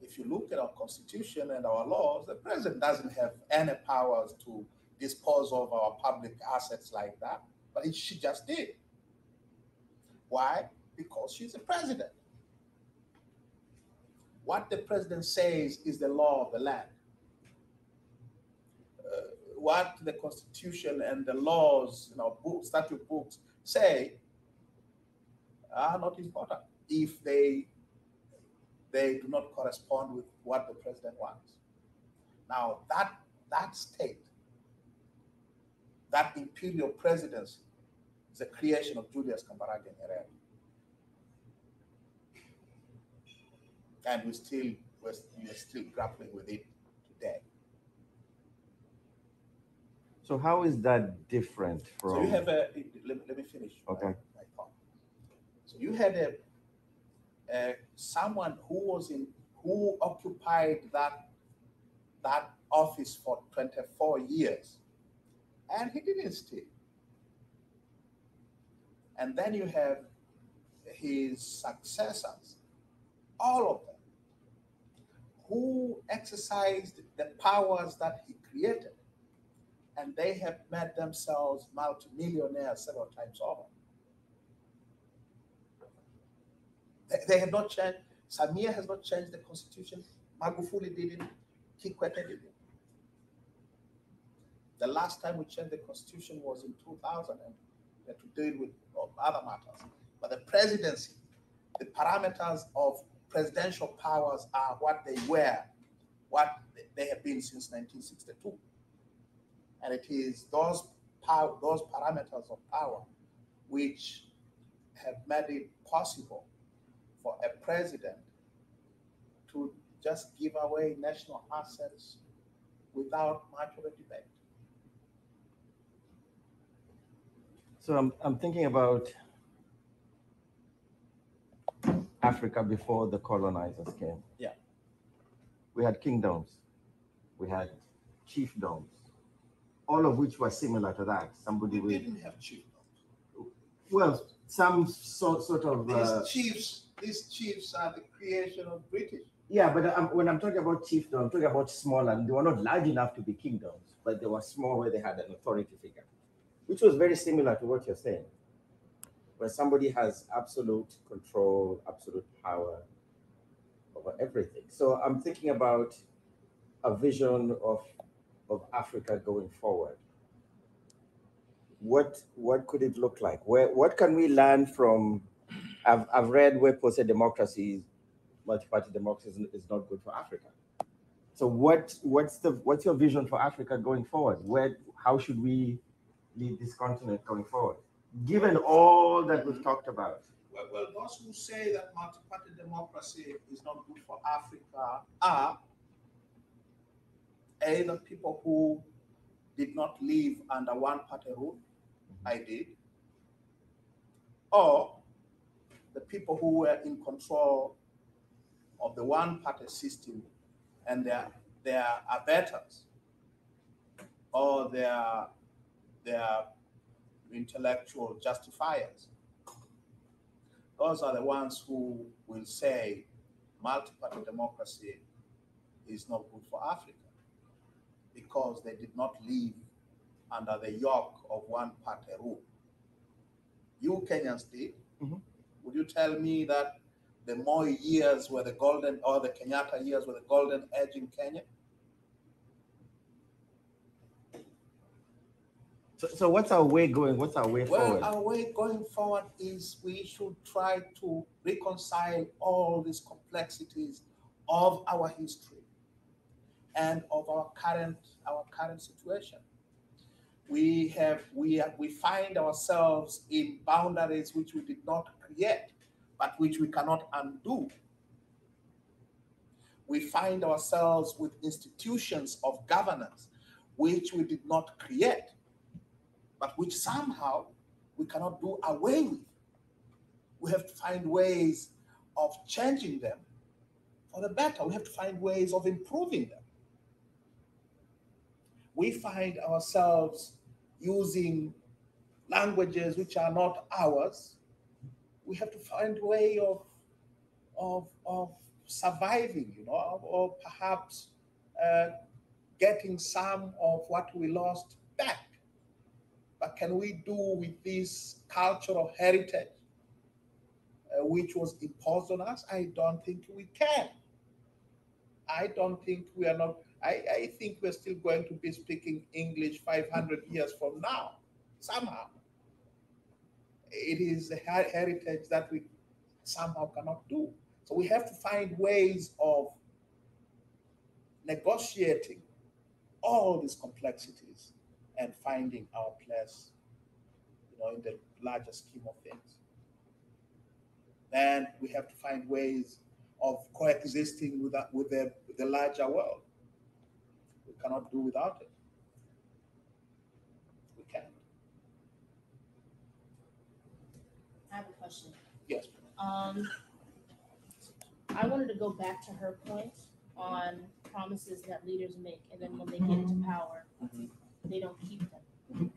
if you look at our constitution and our laws, the president doesn't have any powers to dispose of our public assets like that, but she just did. Why? Because she's the president. What the president says is the law of the land. What the constitution and the laws, statute books say are not important if they do not correspond with what the president wants. Now that state, that imperial presidency, is a creation of Julius Kambarage Nyerere. And we're still grappling with it today. So how is that different from? So you have let me finish. Okay. My thought. So you had someone who occupied that office for 24 years, and he didn't steal. And then you have his successors, all of them, who exercised the powers that he created, and they have made themselves multimillionaires several times over. They have not changed. Samia has not changed the constitution. Magufuli didn't. Kikwete didn't. The last time we changed the constitution was in 2000, and we had to deal with other matters. But the presidency, the parameters of presidential powers are what they were, what they have been since 1962. And it is those parameters of power which have made it possible for a president to just give away national assets without much of a debate. So I'm thinking about Africa before the colonizers came. Yeah. We had kingdoms, we had chiefdoms, all of which were similar to that. Somebody We with, didn't have chiefdoms. well, some sort of. These chiefs are the creation of British. Yeah, but when I'm talking about chiefdom, I'm talking about small, and they were not large enough to be kingdoms, but they were small where they had an authority figure, which was very similar to what you're saying, where somebody has absolute control, absolute power over everything. So I'm thinking about a vision of Africa going forward. What could it look like? What can we learn from? I've read where people say democracy, multi-party democracy is not good for Africa. So what's your vision for Africa going forward? How should we lead this continent going forward, given all that we've talked about? Well, those who say that multi-party democracy is not good for Africa are either people who did not live under one-party rule, I did, or the people who were in control of the one-party system and they are abettors, or they are intellectual justifiers. Those are the ones who will say multi-party democracy is not good for Africa because they did not live under the yoke of one-party rule. You Kenyans did. Mm-hmm. Would you tell me that the Moi years were the golden, or the Kenyatta years were the golden age in Kenya? So what's our way going? What's our way forward? Well, our way going forward is we should try to reconcile all these complexities of our history and of our current situation. We find ourselves in boundaries which we did not create, but which we cannot undo. We find ourselves with institutions of governance which we did not create, but which somehow we cannot do away with. We have to find ways of changing them for the better. We have to find ways of improving them. We find ourselves using languages which are not ours. We have to find a way of surviving, or perhaps getting some of what we lost back. But can we do with this cultural heritage which was imposed on us? I don't think we can. I don't think we are not. I think we're still going to be speaking English 500 years from now, somehow. It is a heritage that we somehow cannot do. So we have to find ways of negotiating all these complexities and finding our place, in the larger scheme of things. And we have to find ways of coexisting with the larger world. We cannot do without it. We can't. I have a question. Yes. I wanted to go back to her point on promises that leaders make, and then when they get into power, they don't keep them.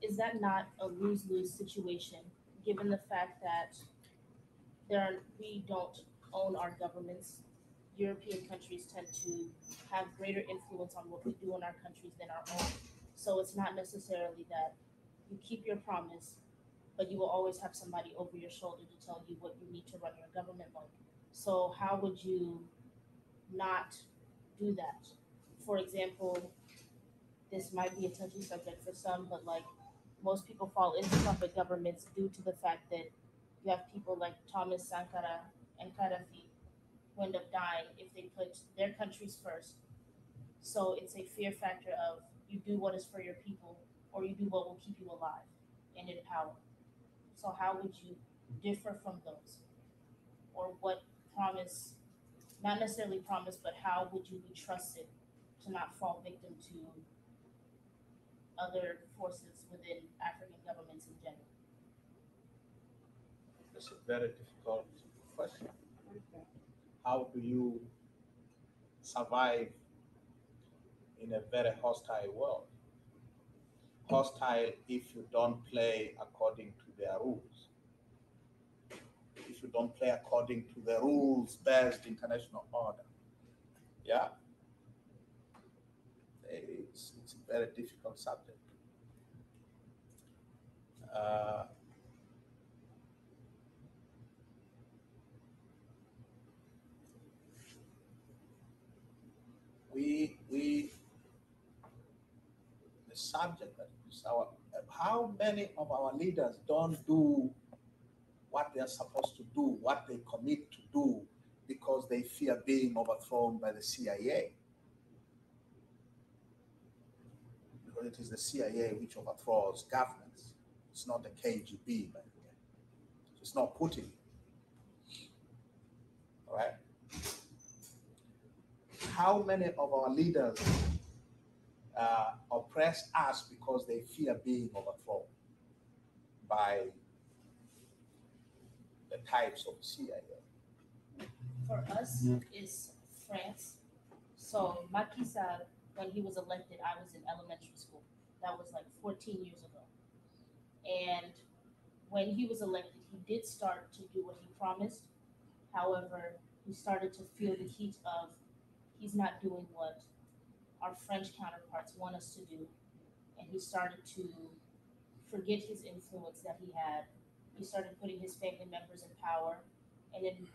Is that not a lose-lose situation, given the fact that we don't own our governments? European countries tend to have greater influence on what we do in our countries than our own. So it's not necessarily that you keep your promise, but you will always have somebody over your shoulder to tell you what you need to run your government like. So how would you not do that? For example, this might be a touchy subject for some, but like most people fall into puppet governments due to the fact that you have people like Thomas Sankara and Gaddafi who end up dying if they put their countries first. So it's a fear factor of you do what is for your people, or you do what will keep you alive and in power. So how would you differ from those? Or what promise, not necessarily promise, but how would you be trusted to not fall victim to other forces within African governments in general? It's a very difficult question. How do you survive in a very hostile world? Hostile if you don't play according to their rules. If you don't play according to the rules-based international order. Yeah? It's a very difficult subject. The subject that is how many of our leaders don't do what they're supposed to do, what they commit to do, because they fear being overthrown by the CIA? Because it is the CIA which overthrows governments. It's not the KGB, by the way. It's not Putin. All right? How many of our leaders oppress us because they fear being overthrown by the types of CIA? For us, it's France. So Macky Sall, when he was elected, I was in elementary school. That was like 14 years ago. And when he was elected, he did start to do what he promised. However, he started to feel the heat of he's not doing what our French counterparts want us to do. And he started to forget his influence that he had. He started putting his family members in power and in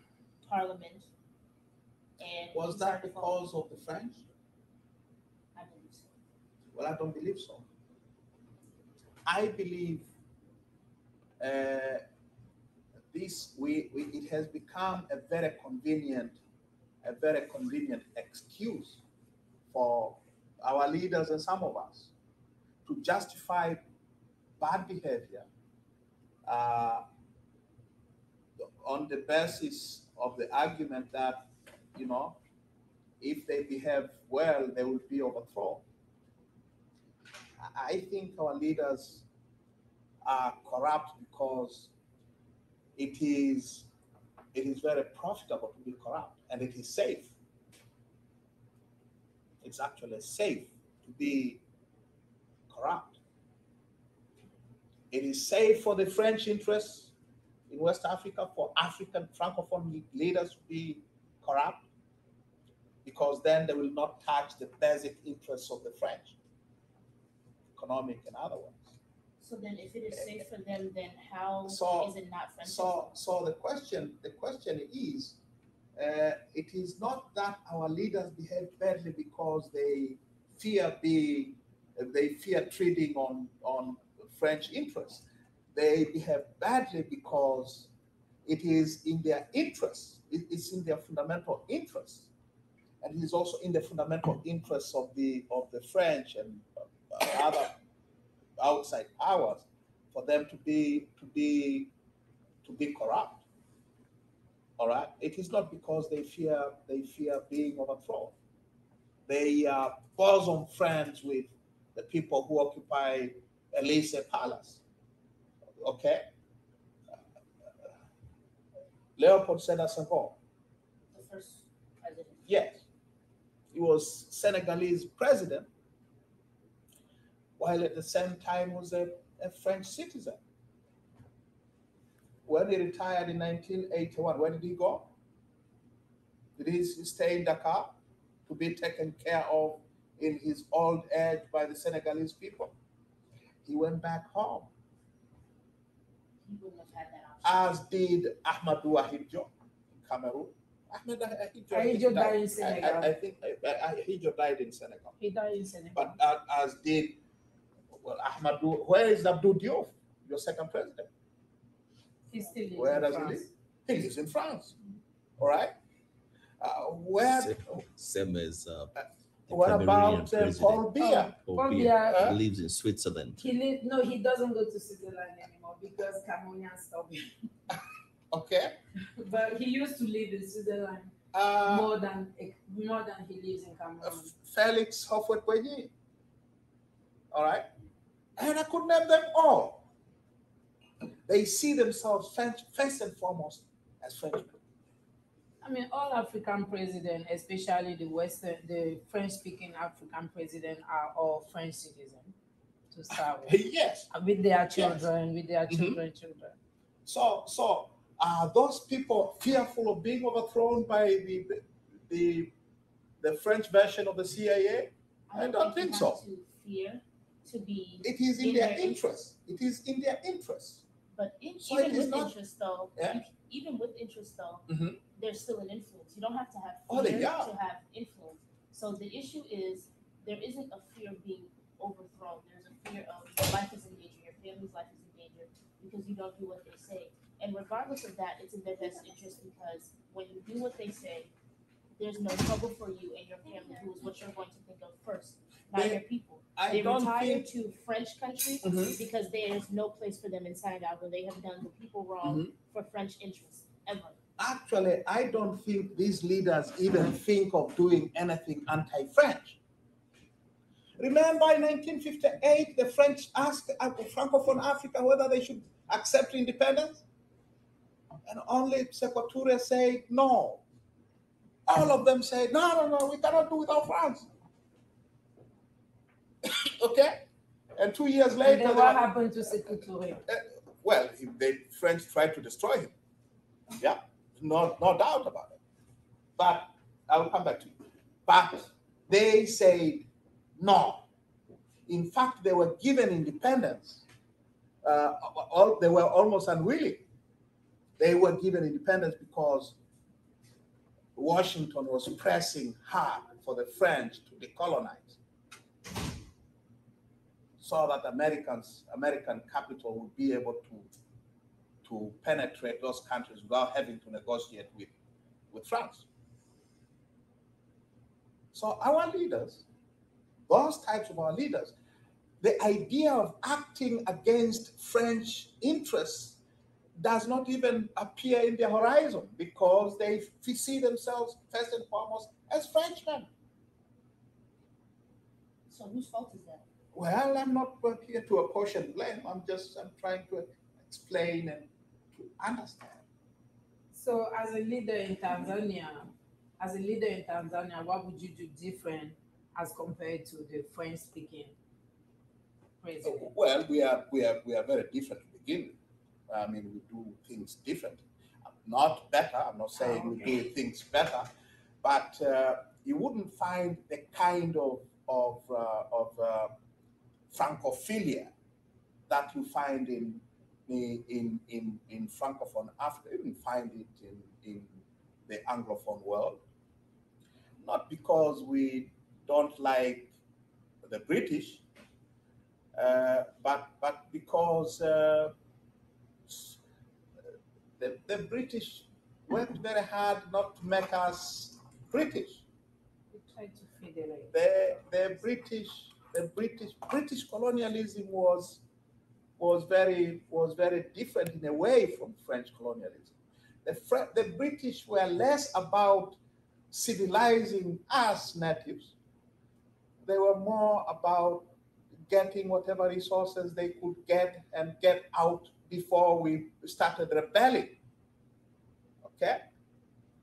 parliament. And was that because of the French? I believe so. Well, I don't believe so. I believe it has become a very convenient excuse for our leaders and some of us to justify bad behavior on the basis of the argument that, if they behave well, they will be overthrown. I think our leaders are corrupt because it is very profitable to be corrupt, and it is safe. It's actually safe to be corrupt. It is safe for the French interests in West Africa, for African Francophone leaders to be corrupt, because then they will not touch the basic interests of the French, economic and otherwise. So then if it is safe for them, then how is it not French? So the question is, it is not that our leaders behave badly because they fear treading on French interests. They behave badly because it is in their interests. It's in their fundamental interests, and it is also in the fundamental interests of the French and other outside powers for them to be corrupt. All right. It is not because they fear being overthrown. They are bosom friends with the people who occupy Elysee Palace. Okay. Leopold Sédar Senghor. The first president. Yes. He was Senegalese president, while at the same time was a French citizen. When he retired in 1981, where did he go? Did he stay in Dakar to be taken care of in his old age by the Senegalese people? He went back home. He wouldn't have had that option. As did Ahmadou Ahidjo in Cameroon. Ahidjo died in Senegal. I think Ahidjo died in Senegal. He died in Senegal. But as did, Ahmadou, where is Abdou Diouf, your second president? He still lives Where in does France. he live? He lives in France. All right. Same as What about Paul Biya? Paul Biya he lives in Switzerland. he doesn't go to Switzerland anymore because Cameroonians stopped him. Okay. But he used to live in Switzerland. more than he lives in Cameroon. Felix Houphouët-Boigny. All right? And I could name them all. They see themselves first and foremost as French people. I mean, all African presidents, especially the French-speaking African presidents, are all French citizens to start with. Yes. With their children, with their children. So are those people fearful of being overthrown by the French version of the CIA? I don't think so. To fear to be. It is in their interest. It is in their interest. But So even it is with not- interest, though, Yeah. even with interest, though, Mhm. there's still an influence. You don't have to have Oh, fear they are. to have influence. So the issue is there isn't a fear of being overthrown. There's a fear of your life is in danger, your family's life is in danger because you don't do what they say. And regardless of that, it's in their best interest because when you do what they say, there's no trouble for you and your family, who is what you're going to think of first, not They- your people. I They don't retire think. to French countries Mhm. because there's no place for them inside out when they have done the people wrong for French interests ever. Actually, I don't think these leaders even think of doing anything anti-French. Remember in 1958, the French asked Francophone Africa whether they should accept independence? And only Sekou Touré said no. All of them said, no, we cannot do without France. Okay? And 2 years And later, then what happened to Sekou Touré? well, the French tried to destroy him. Yeah, no doubt about it. But I will come back to you. But they said no. In fact, they were given independence. They were almost unwilling. They were given independence because Washington was pressing hard for the French to decolonize, so that American capital would be able to penetrate those countries without having to negotiate with France. So our leaders, those types of our leaders, the idea of acting against French interests does not even appear in their horizon because they see themselves first and foremost as Frenchmen. So whose fault is that? Well, I'm not here to apportion blame. I'm trying to explain and to understand. So as a leader in Tanzania, what would you do different as compared to the French-speaking president? Well, we are very different to begin with. I mean, we do things different. Not better. I'm not saying we do things better, but you wouldn't find the kind of Francophilia that you find in Francophone Africa. You wouldn't find it in the Anglophone world. Not because we don't like the British, but because the British worked very hard not to make us British. We try to federate. The British colonialism was very different in a way from French colonialism. The British were less about civilizing us natives. They were more about getting whatever resources they could get and get out before we started rebelling. Okay?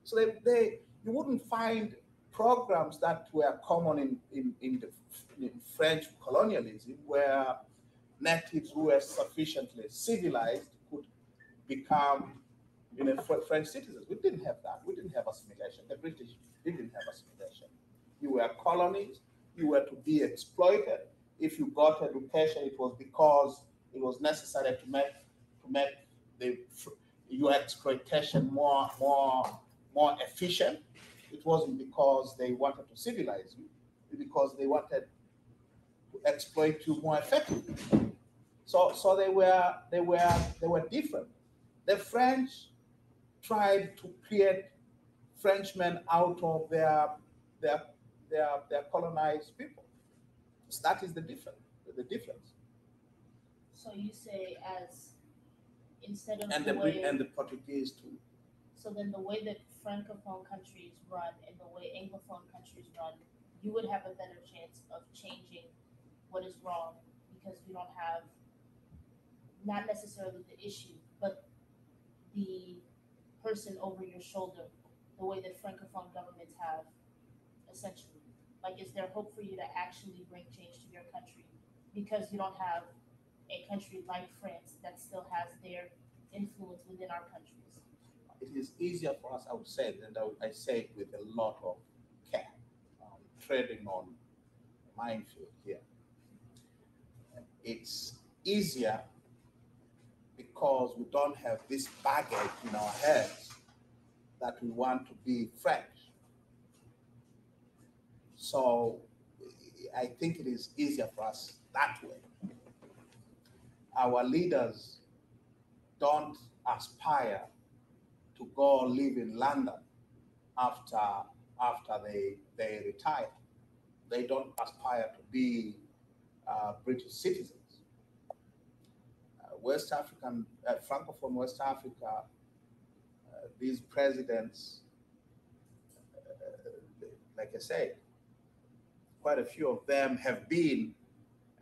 So you wouldn't find programs that were common in French colonialism where natives who were sufficiently civilized could become French citizens. We didn't have that. We didn't have assimilation. The British didn't have assimilation. You were colonies. You were to be exploited. If you got education, it was because it was necessary to make your exploitation more efficient. It wasn't because they wanted to civilize you, it's because they wanted to exploit you more effectively. So they were different. The French tried to create Frenchmen out of their colonized people. So that is the difference. So you say as instead of And the way and the Portuguese too. So then the way that Francophone countries run and the way Anglophone countries run, you would have a better chance of changing what is wrong because you don't have not necessarily the issue, but the person over your shoulder, the way that Francophone governments have, essentially. Like, is there hope for you to actually bring change to your country because you don't have a country like France that still has their influence within our countries? It is easier for us, I would say, and I say it with a lot of care, treading on minefield here. It's easier because we don't have this baggage in our heads that we want to be French. So I think it is easier for us that way. Our leaders don't aspire to go live in London after they retire. They don't aspire to be British citizens. West African, Francophone West Africa, these presidents, like I said, quite a few of them have been,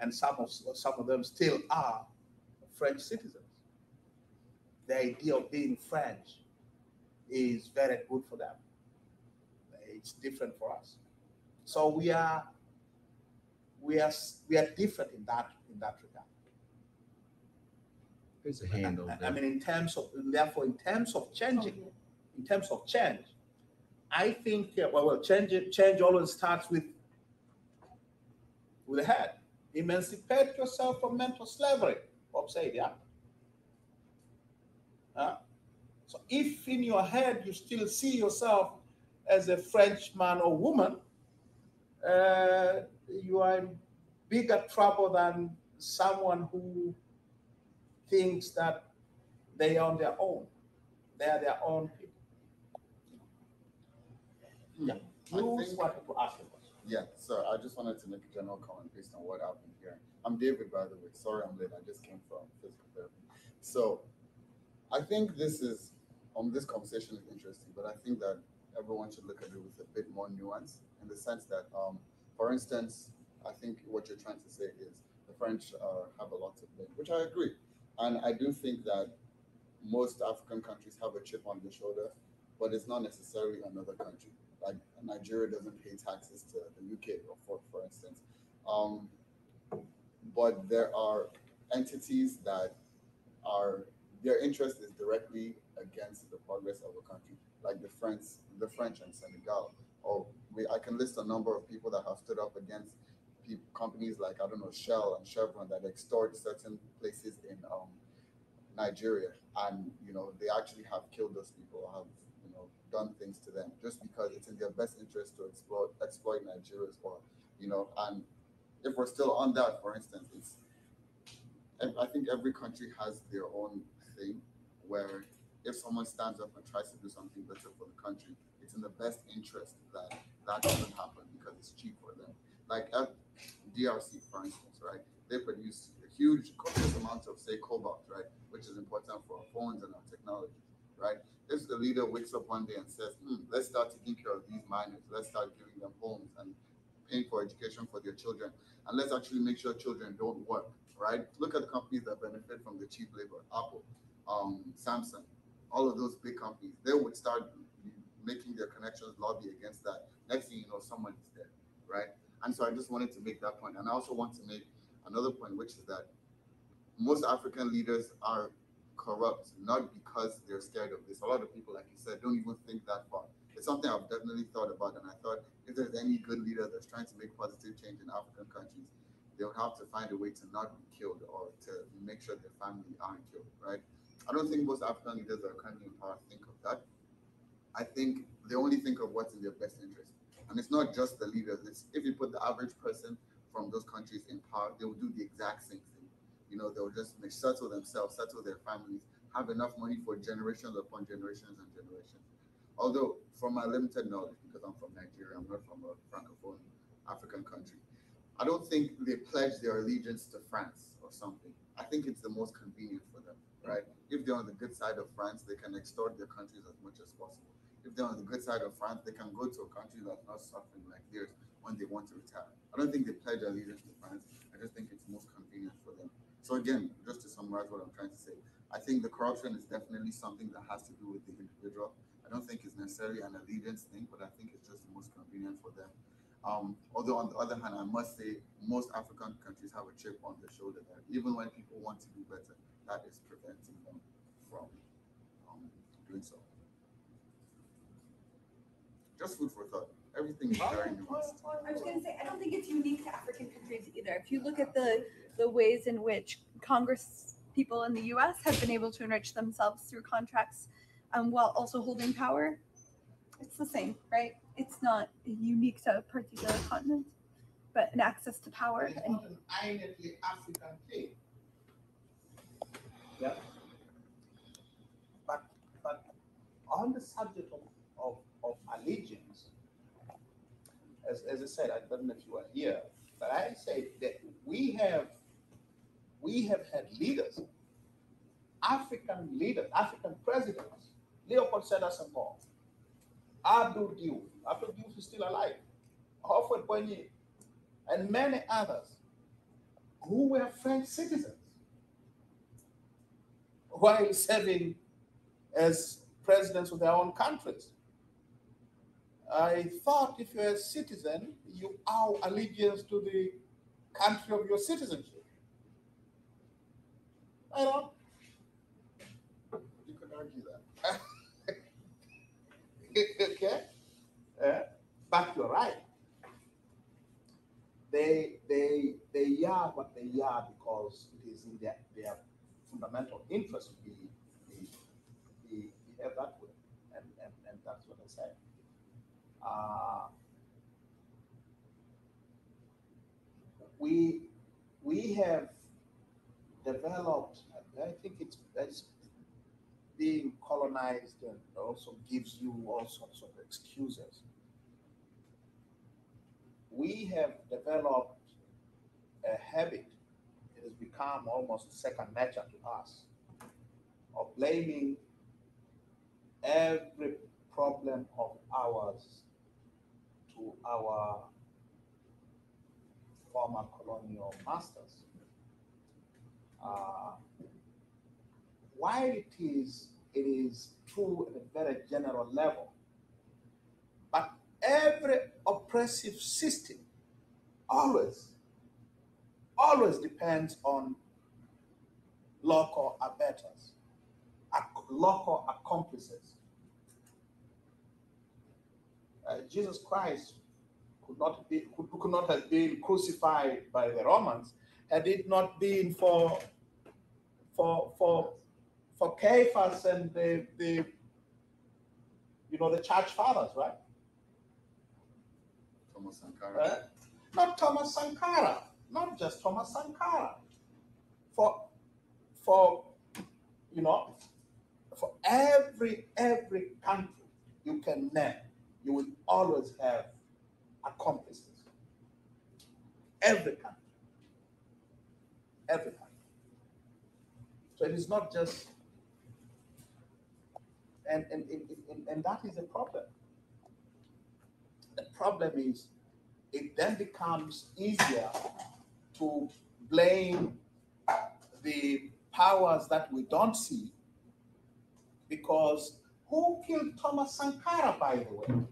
and some of them still are, French citizens. The idea of being French is very good for them. It's different for us. So we are different in that regard. There's a hand over there. I mean, in terms of changing, in terms of change, I think change always starts with the head. Emancipate yourself from mental slavery. Bob said, yeah. So if in your head you still see yourself as a Frenchman or woman, you are in bigger trouble than someone who thinks that they are on their own. They are their own people. Yeah. You wanted to ask a question. Yeah, so I just wanted to make a general comment based on what I've been hearing. I'm David, by the way. Sorry I'm late. I just came from physical therapy. So I think this conversation is interesting, but I think that everyone should look at it with a bit more nuance in the sense that, for instance, I think what you're trying to say is the French have a lot to blame, which I agree. And I do think that most African countries have a chip on their shoulder, but it's not necessarily another country. Like Nigeria doesn't pay taxes to the UK, or for instance. But there are entities that their interest is directly against the progress of a country, like the French and Senegal. I can list a number of people that have stood up against companies like, I don't know, Shell and Chevron that extort certain places in Nigeria, and they actually have killed those people, have done things to them just because it's in their best interest to exploit Nigeria as well. And if we're still on that, for instance, I think every country has their own thing where if someone stands up and tries to do something better for the country, it's in the best interest that doesn't happen because it's cheap for them. Like at DRC, for instance, right? They produce a huge copious amount of, say, cobalt, right? Which is important for our phones and our technology, right? If the leader wakes up one day and says, let's start taking care of these miners, let's start giving them homes and paying for education for their children, and let's actually make sure children don't work, right? Look at the companies that benefit from the cheap labor, Apple, Samsung, all of those big companies. They would start making their connections lobby against that. Next thing you know, someone is there, right? And so I just wanted to make that point. And I also want to make another point, which is that most African leaders are corrupt, not because they're scared of this. A lot of people, like you said, don't even think that far. It's something I've definitely thought about, and I thought if there's any good leader that's trying to make positive change in African countries, they would have to find a way to not be killed or to make sure their family aren't killed, right? I don't think most African leaders that are currently in power think of that. I think they only think of what's in their best interest. And it's not just the leaders. It's if you put the average person from those countries in power, they will do the exact same thing. They'll just settle themselves, settle their families, have enough money for generations upon generations and generations. Although, from my limited knowledge, because I'm from Nigeria, I'm not from a Francophone African country, I don't think they pledge their allegiance to France or something. I think it's the most convenient for them, right? If they're on the good side of France, they can extort their countries as much as possible. If they're on the good side of France, they can go to a country that's not suffering like theirs when they want to retire. I don't think they pledge allegiance to France. I just think it's most convenient for them. So again, just to summarize what I'm trying to say, I think the corruption is definitely something that has to do with the individual. I don't think it's necessarily an allegiance thing, but I think it's just the most convenient for them. Although on the other hand, I must say most African countries have a chip on their shoulder that even when people want to do better, that is preventing them from doing so. Just food for thought. Everything is very nuanced. I was going to say, I don't think it's unique to African countries either. If you look at the ways in which Congress people in the U.S. have been able to enrich themselves through contracts while also holding power, it's the same, right? It's not unique to a particular continent, but an access to power. It's not an innately African thing. Yeah. But on the subject of allegiance, as I said, I don't know if you were here, but I say that we have had leaders, African leaders, African presidents, Leopold Sédar Senghor, Abdou Diouf is still alive, Houphouët Boigny, and many others who were French citizens while serving as presidents of their own countries. I thought if you're a citizen, you owe allegiance to the country of your citizenship. I don't. You could argue that. Okay? But you're right. They are what they are because it is in their fundamental interest to behave that way. And that's what I said. We have developed, I think it's being colonized and also gives you all sorts of excuses. We have developed a habit, it has become almost second nature to us, of blaming every problem of ours to our former colonial masters. While it is true at a very general level, but every oppressive system always depends on local abettors, local accomplices. Jesus Christ could not have been crucified by the Romans had it not been for Caiaphas and the church fathers, right? Thomas Sankara. Not Thomas Sankara, not just Thomas Sankara. For every country you can name, you will always have accomplices. Every country. Every country. So it is not just, and that is a problem. The problem is it then becomes easier to blame the powers that we don't see, because who killed Thomas Sankara, by the way?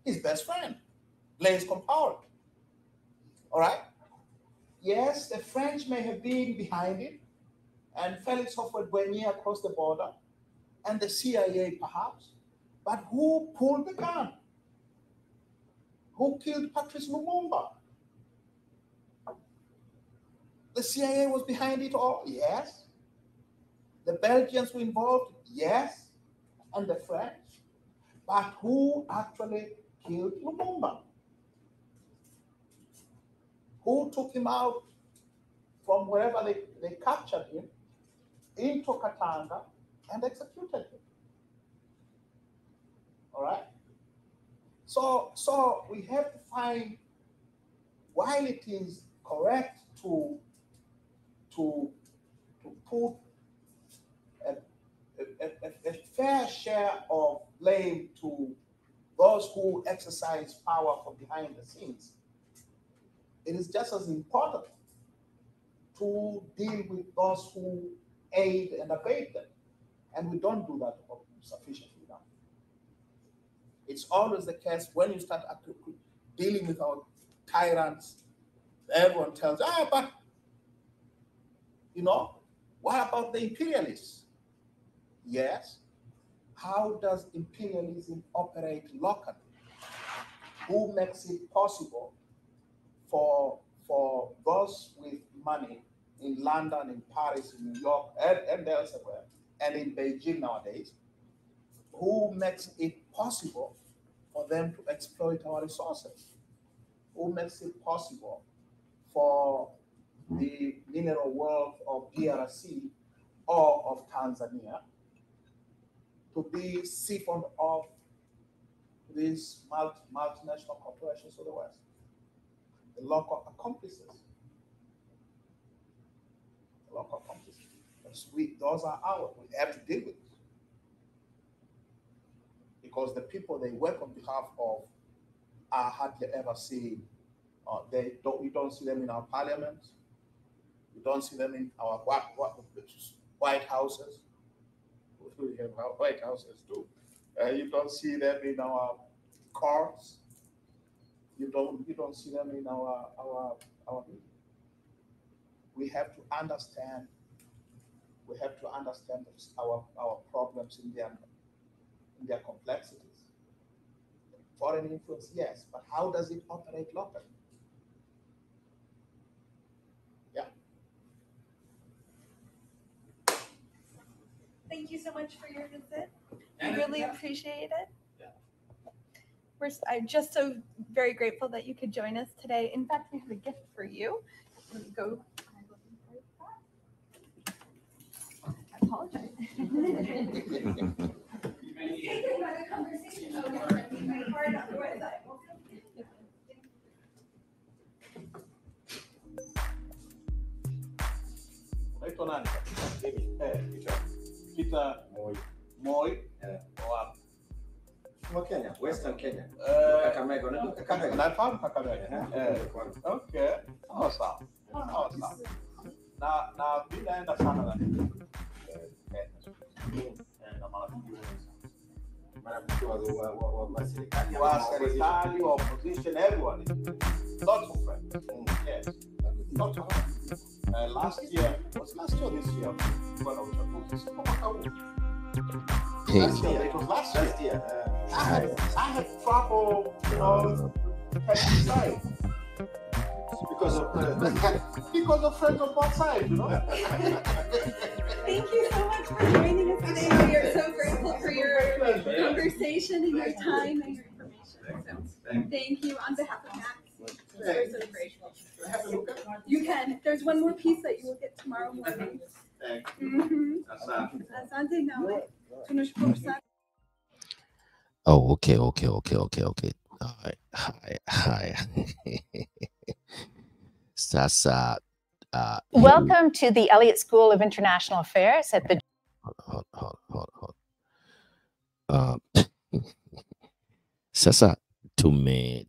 His best friend, Blaise Compaoré. All right? Yes, the French may have been behind it, and Félix Houphouët-Boigny across the border, and the CIA perhaps, but who pulled the gun? Who killed Patrice Lumumba? The CIA was behind it all? Yes. The Belgians were involved? Yes. And the French? But who actually killed Lumumba? Who took him out from wherever they captured him into Katanga and executed him? All right? So we have to find, while it is correct to put fair share of blame to those who exercise power from behind the scenes, it is just as important to deal with those who aid and abet them. And we don't do that sufficiently now. It's always the case when you start dealing with our tyrants, everyone tells, but, what about the imperialists? Yes. How does imperialism operate locally? Who makes it possible for those with money in London, in Paris, in New York, and elsewhere, and in Beijing nowadays, who makes it possible for them to exploit our resources? Who makes it possible for the mineral wealth of DRC or of Tanzania to be siphoned off these multinational corporations of the West? The local accomplices. The local accomplices. Those are ours. We have to deal with it. Because the people they work on behalf of are hardly ever seen. We don't see them in our parliaments. We don't see them in our White Houses. We have our White Houses too. You don't see them in our courts. You don't see them in our. We have to understand. We have to understand our problems in their complexities. Foreign influence, yes, but how does it operate locally? Yeah. Thank you so much for your visit. We really appreciate it. I'm just so very grateful that you could join us today. In fact, we have a gift for you. Let me go. I apologize. Peter Moi. Kenya, Western Kenya. Nafahamu Kakamega. Okay. Sawa. Na mimi naenda sana na marafiki wa serikali, wa opposition, everyone. Lots of friends. Yes. Lots of friends. Last year or this year? When I was it was last year. I had trouble, because of friends on both sides, Thank you so much for joining us today. We are so grateful for your conversation and your time and your information. So thank you on behalf of Max. We're so grateful. You can. There's one more piece that you will get tomorrow morning. Thank you. Asante nawe. Tunashukuru sana. Oh, okay. Hi. Sasa. Welcome to the Elliott School of International Affairs at the. Hold. Sasa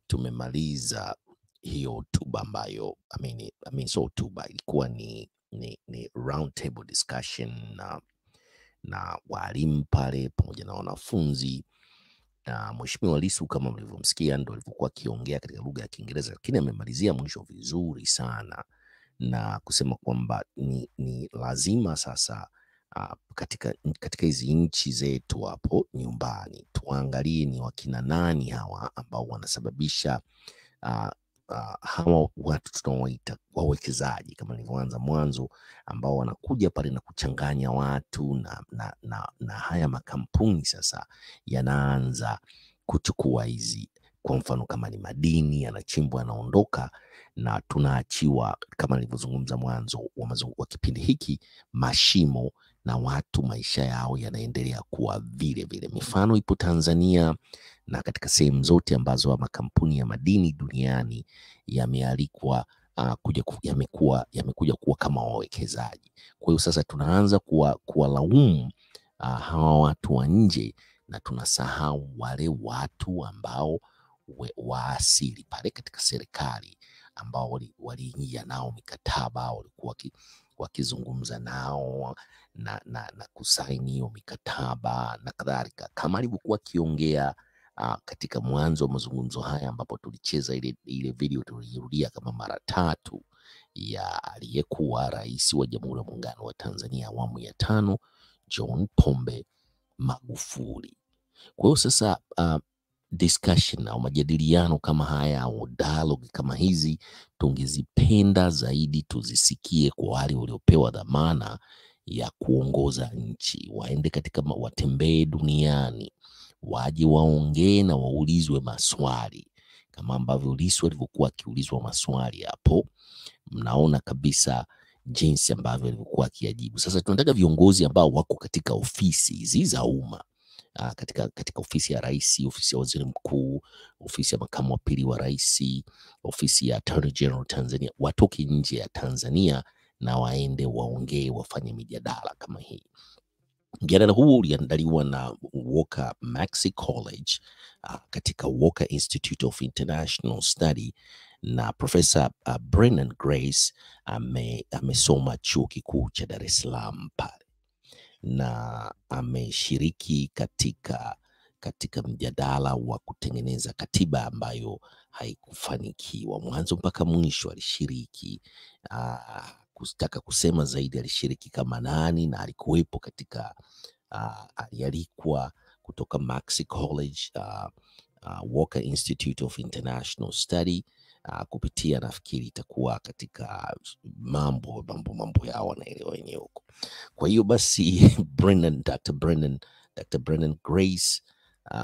tumemaliza hiyo hotuba ambayo so hotuba ilikuwa ni round table discussion na walimu pale pamoja na wanafunzi. Mheshimiwa Lissu kama mlivyomsikia ndo alivyokuwa akiongea katika lugha ya Kiingereza, lakini amemalizia mwisho vizuri sana na kusema kwamba ni lazima sasa katika hizi nchi zetu hapo nyumbani tuangalie ni wakina nani hawa ambao wanasababisha hawa watu tunaowaita wawekezaji kama nilivyoanza mwanzo, ambao wanakuja pale na kuchanganya watu na haya makampuni sasa yanaanza kuchukua hizi, kwa mfano kama ni madini yanachimbwa yanaondoka, na tunaachiwa kama nilivyozungumza mwanzo wa kipindi hiki mashimo, na watu maisha yao yanaendelea kuwa vile vile. Mifano ipo Tanzania na katika sehemu zote ambazo makampuni ya madini duniani yamealikwa yamekuja kuwa kama wawekezaji. Kwa hiyo sasa tunaanza kuwalaumu hawa watu wa nje na tunasahau wale watu ambao wa asili pale katika serikali ambao waliingia nao mikataba, walikuwa wakizungumza nao na kusaini hiyo mikataba na kadhalika, kama alivyokuwa akiongea katika mwanzo wa mazungumzo haya, ambapo tulicheza ile video, tulirudia kama mara 3 ya aliyekuwa rais wa Jamhuri ya Muungano wa Tanzania awamu ya 5 John Pombe Magufuli. Kwa hiyo sasa discussion au majadiliano kama haya au dialogue kama hizi tungezipenda zaidi tuzisikie kwa wale waliopewa dhamana ya kuongoza nchi, waende katika watembee duniani, waje waongee na waulizwe maswali kama ambavyo Lissu alivyokuwa akiulizwa maswali hapo. Mnaona kabisa jinsi ambavyo alivyokuwa akiyajibu. Sasa tunataka viongozi ambao wako katika ofisi hizi za umma, katika ofisi ya rais, ofisi ya waziri mkuu, ofisi ya makamu wa pili wa rais, ofisi ya Attorney General Tanzania, watoke nje ya Tanzania na waende waongee, wafanye mijadala kama hii. Mjadala huu uliandaliwa na Walker Maxey College katika Walker Institute of International Study, na Professor Brennan Grace amesoma chuo kikuu cha Dar es Salaam pale, na ameshiriki katika mjadala wa kutengeneza katiba ambayo haikufanikiwa. Mwanzo mpaka mwisho alishiriki. Kutaka kusema zaidi, alishiriki kama nani na alikuwepo katika alialikwa kutoka Maxey College, Walker Institute of International Study, kupitia, nafikiri itakuwa katika mambo yao wanaelewa wenyewe huko. Kwa hiyo basi Dr. Brennan Grace,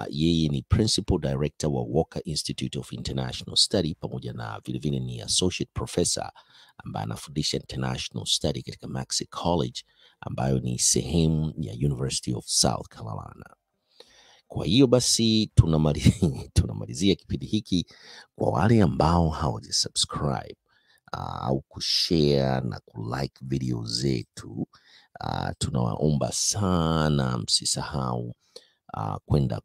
yeye ni Principal Director wa Walker Institute of International Study, pamoja na vilevile ni Associate Professor ambaye anafundisha International Study katika Maxey College, ambayo ni sehemu ya University of South Carolina. Kwa hiyo basi tunamalizia kipindi hiki. Kwa wale ambao hawajasubscribe au kushare na kulike video zetu, tunawaomba sana msisahau kwenda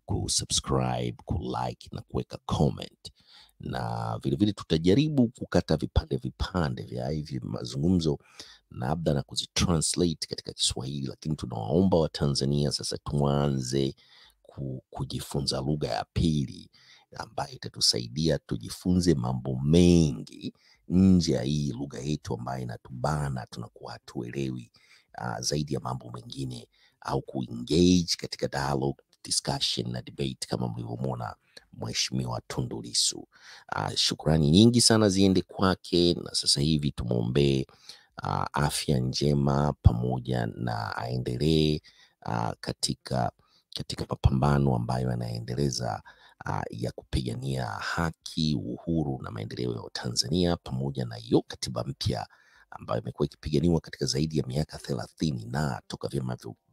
kusubscribe, kulike na kuweka comment, na vilevile tutajaribu kukata vipande vya hivi mazungumzo labda na kuzitranslate katika Kiswahili, lakini tunawaomba Watanzania sasa tuanze kujifunza lugha ya pili ambayo itatusaidia tujifunze mambo mengi nje ya hii lugha yetu ambayo inatubana, tunakuwa hatuelewi zaidi ya mambo mengine, au kuengage katika dialogue, discussion na debate kama mlivyomwona Mheshimiwa Tundu Lissu. Shukrani nyingi sana ziende kwake, na sasa hivi tumwombee afya njema pamoja na aendelee katika mapambano ambayo anaendeleza ya kupigania haki, uhuru na maendeleo ya Tanzania, pamoja na hiyo katiba mpya ambayo imekuwa ikipiganiwa katika zaidi ya miaka 30 na toka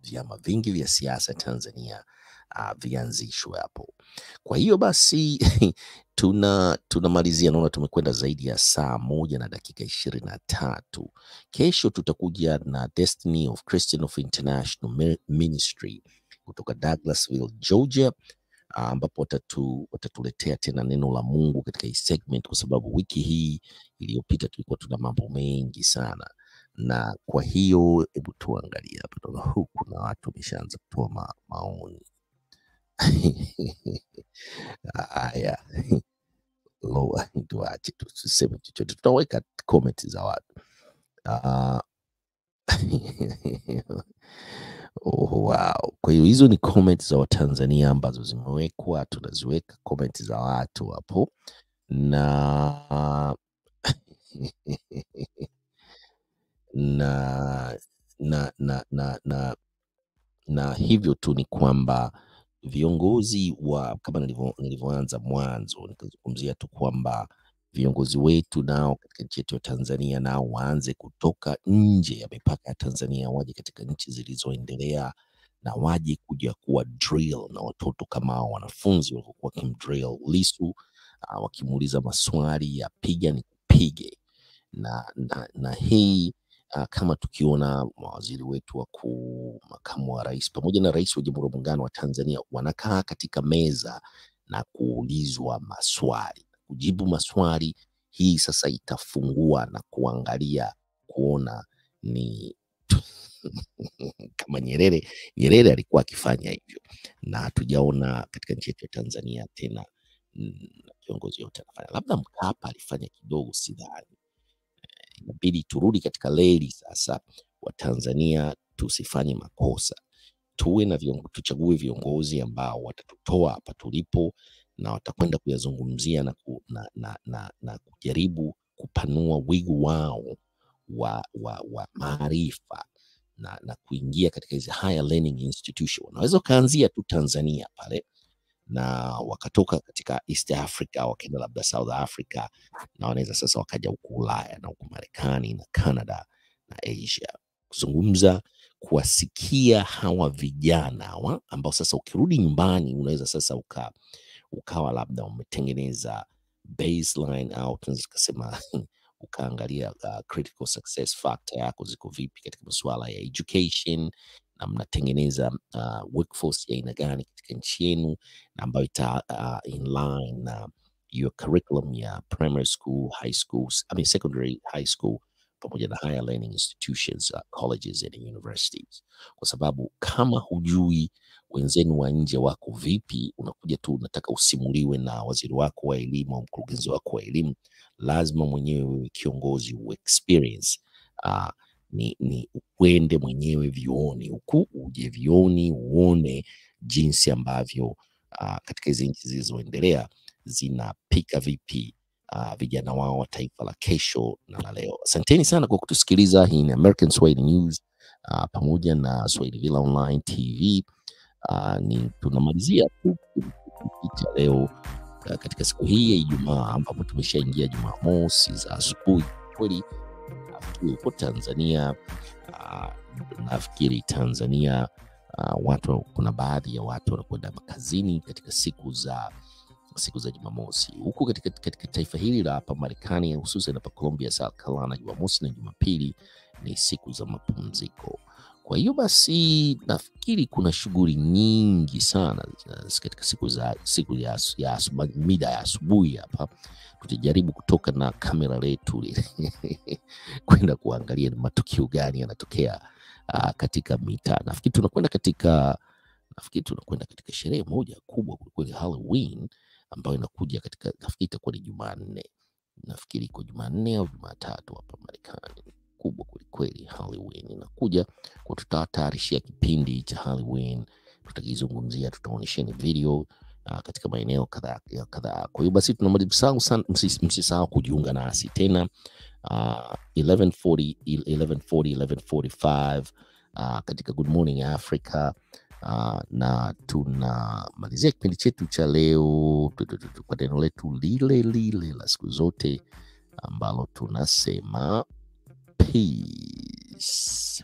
vyama vingi vya siasa Tanzania vianzishwe hapo. Kwa hiyo basi tunamalizia, naona tumekwenda zaidi ya saa 1 na dakika 23. Kesho tutakuja na Destiny of Christian of International Ministry kutoka Douglasville, Georgia, ambapo watatuletea tena neno la Mungu katika hii segment, kwa sababu wiki hii iliyopita tulikuwa tuna mambo mengi sana. Na kwa hiyo hebu tuangalie hapa, tunaona huku na watu wameshaanza kutoa maoni. Haya, tuache tuseme chochote, tutaweka comment za watu. Oh, wow. Kwa hiyo hizo ni comment za Watanzania ambazo zimewekwa, tunaziweka comment za watu hapo, na na hivyo tu ni kwamba viongozi kama nilivyoanza mwanzo nikazungumzia tu kwamba viongozi wetu nao katika nchi yetu ya Tanzania nao waanze kutoka nje ya mipaka ya Tanzania, waje katika nchi zilizoendelea na waje kuja kuwa drill na watoto kama wanafunzi walikuwa kimdrill Lissu, wakimuuliza maswali ya piga ni kupige, na hii kama tukiona mawaziri wetu wakuu, makamu wa rais pamoja na rais wa Jamhuri ya Muungano wa Tanzania wanakaa katika meza na kuulizwa maswali, kujibu maswali, hii sasa itafungua na kuangalia kuona ni kama Nyerere alikuwa akifanya hivyo, na hatujaona katika nchi yetu ya Tanzania tena kiongozi yote anafanya. Labda Mkapa alifanya kidogo, sidhani. Inabidi turudi katika leli sasa. Wa Tanzania tusifanye makosa, tuwe na tuchague viongozi ambao watatutoa hapa tulipo na watakwenda kuyazungumzia na kujaribu kupanua wigo wao wa maarifa na kuingia katika hizi higher learning institution. Wanaweza kaanzia tu Tanzania pale na wakatoka katika East Africa wakaenda labda South Africa, na wanaweza sasa wakaja huku Ulaya na huku Marekani na Canada na Asia kuzungumza, kuwasikia hawa vijana hawa ambao sasa ukirudi nyumbani unaweza sasa ukawa labda umetengeneza baseline au tunaweza kusema ukaangalia critical success factor yako ziko vipi katika masuala ya education, na mnatengeneza workforce ya aina gani katika nchi yenu ambayo ita in line na your curriculum ya primary school, high schools, secondary, high school pamoja na higher learning institutions, colleges and universities. Kwa sababu kama hujui wenzenu wa nje wako vipi, unakuja tu unataka usimuliwe na waziri wako wa elimu au mkurugenzi wako wa elimu, lazima mwenyewe kiongozi experience ni ukwende mwenyewe vioni huku, uje vioni uone jinsi ambavyo katika hizi nchi zilizoendelea zinapika vipi vijana wao wa taifa la kesho na la leo. Asanteni sana kwa kutusikiliza. Hii ni American Swahili News pamoja na Swahili Villa Online TV. Ni tunamalizia tu leo katika siku hii ya Ijumaa ambapo tumeshaingia Jumamosi za asubuhi. Kweli nafikiri huko Tanzania, watu, kuna baadhi ya watu wanakwenda makazini katika siku za Jumamosi. Huku katika taifa hili la hapa Marekani, hususan hapa Columbia, South Carolina, Jumamosi na Jumapili ni siku za mapumziko. Kwa hiyo basi nafikiri kuna shughuli nyingi sana katika siku ya mida ya asubuhi hapa. Tutajaribu kutoka na kamera letu kwenda kuangalia matukio gani yanatokea katika mitaa. Nafikiri tunakwenda katika sherehe moja kubwa kweli, Halloween, ambayo inakuja nafikiri itakuwa ni Jumanne. Nafikiri iko Jumanne au Jumatatu hapa Marekani. Kubwa kweli Halloween inakuja, kwa tutatayarishia kipindi cha Halloween, tutakizungumzia, tutaonyesheni video katika maeneo kadhaa. Kwa hiyo basi msisahau kujiunga nasi tena 11:45 katika Good Morning Africa, na tunamalizia kipindi chetu cha leo kwa neno letu lile la siku zote ambalo tunasema peace.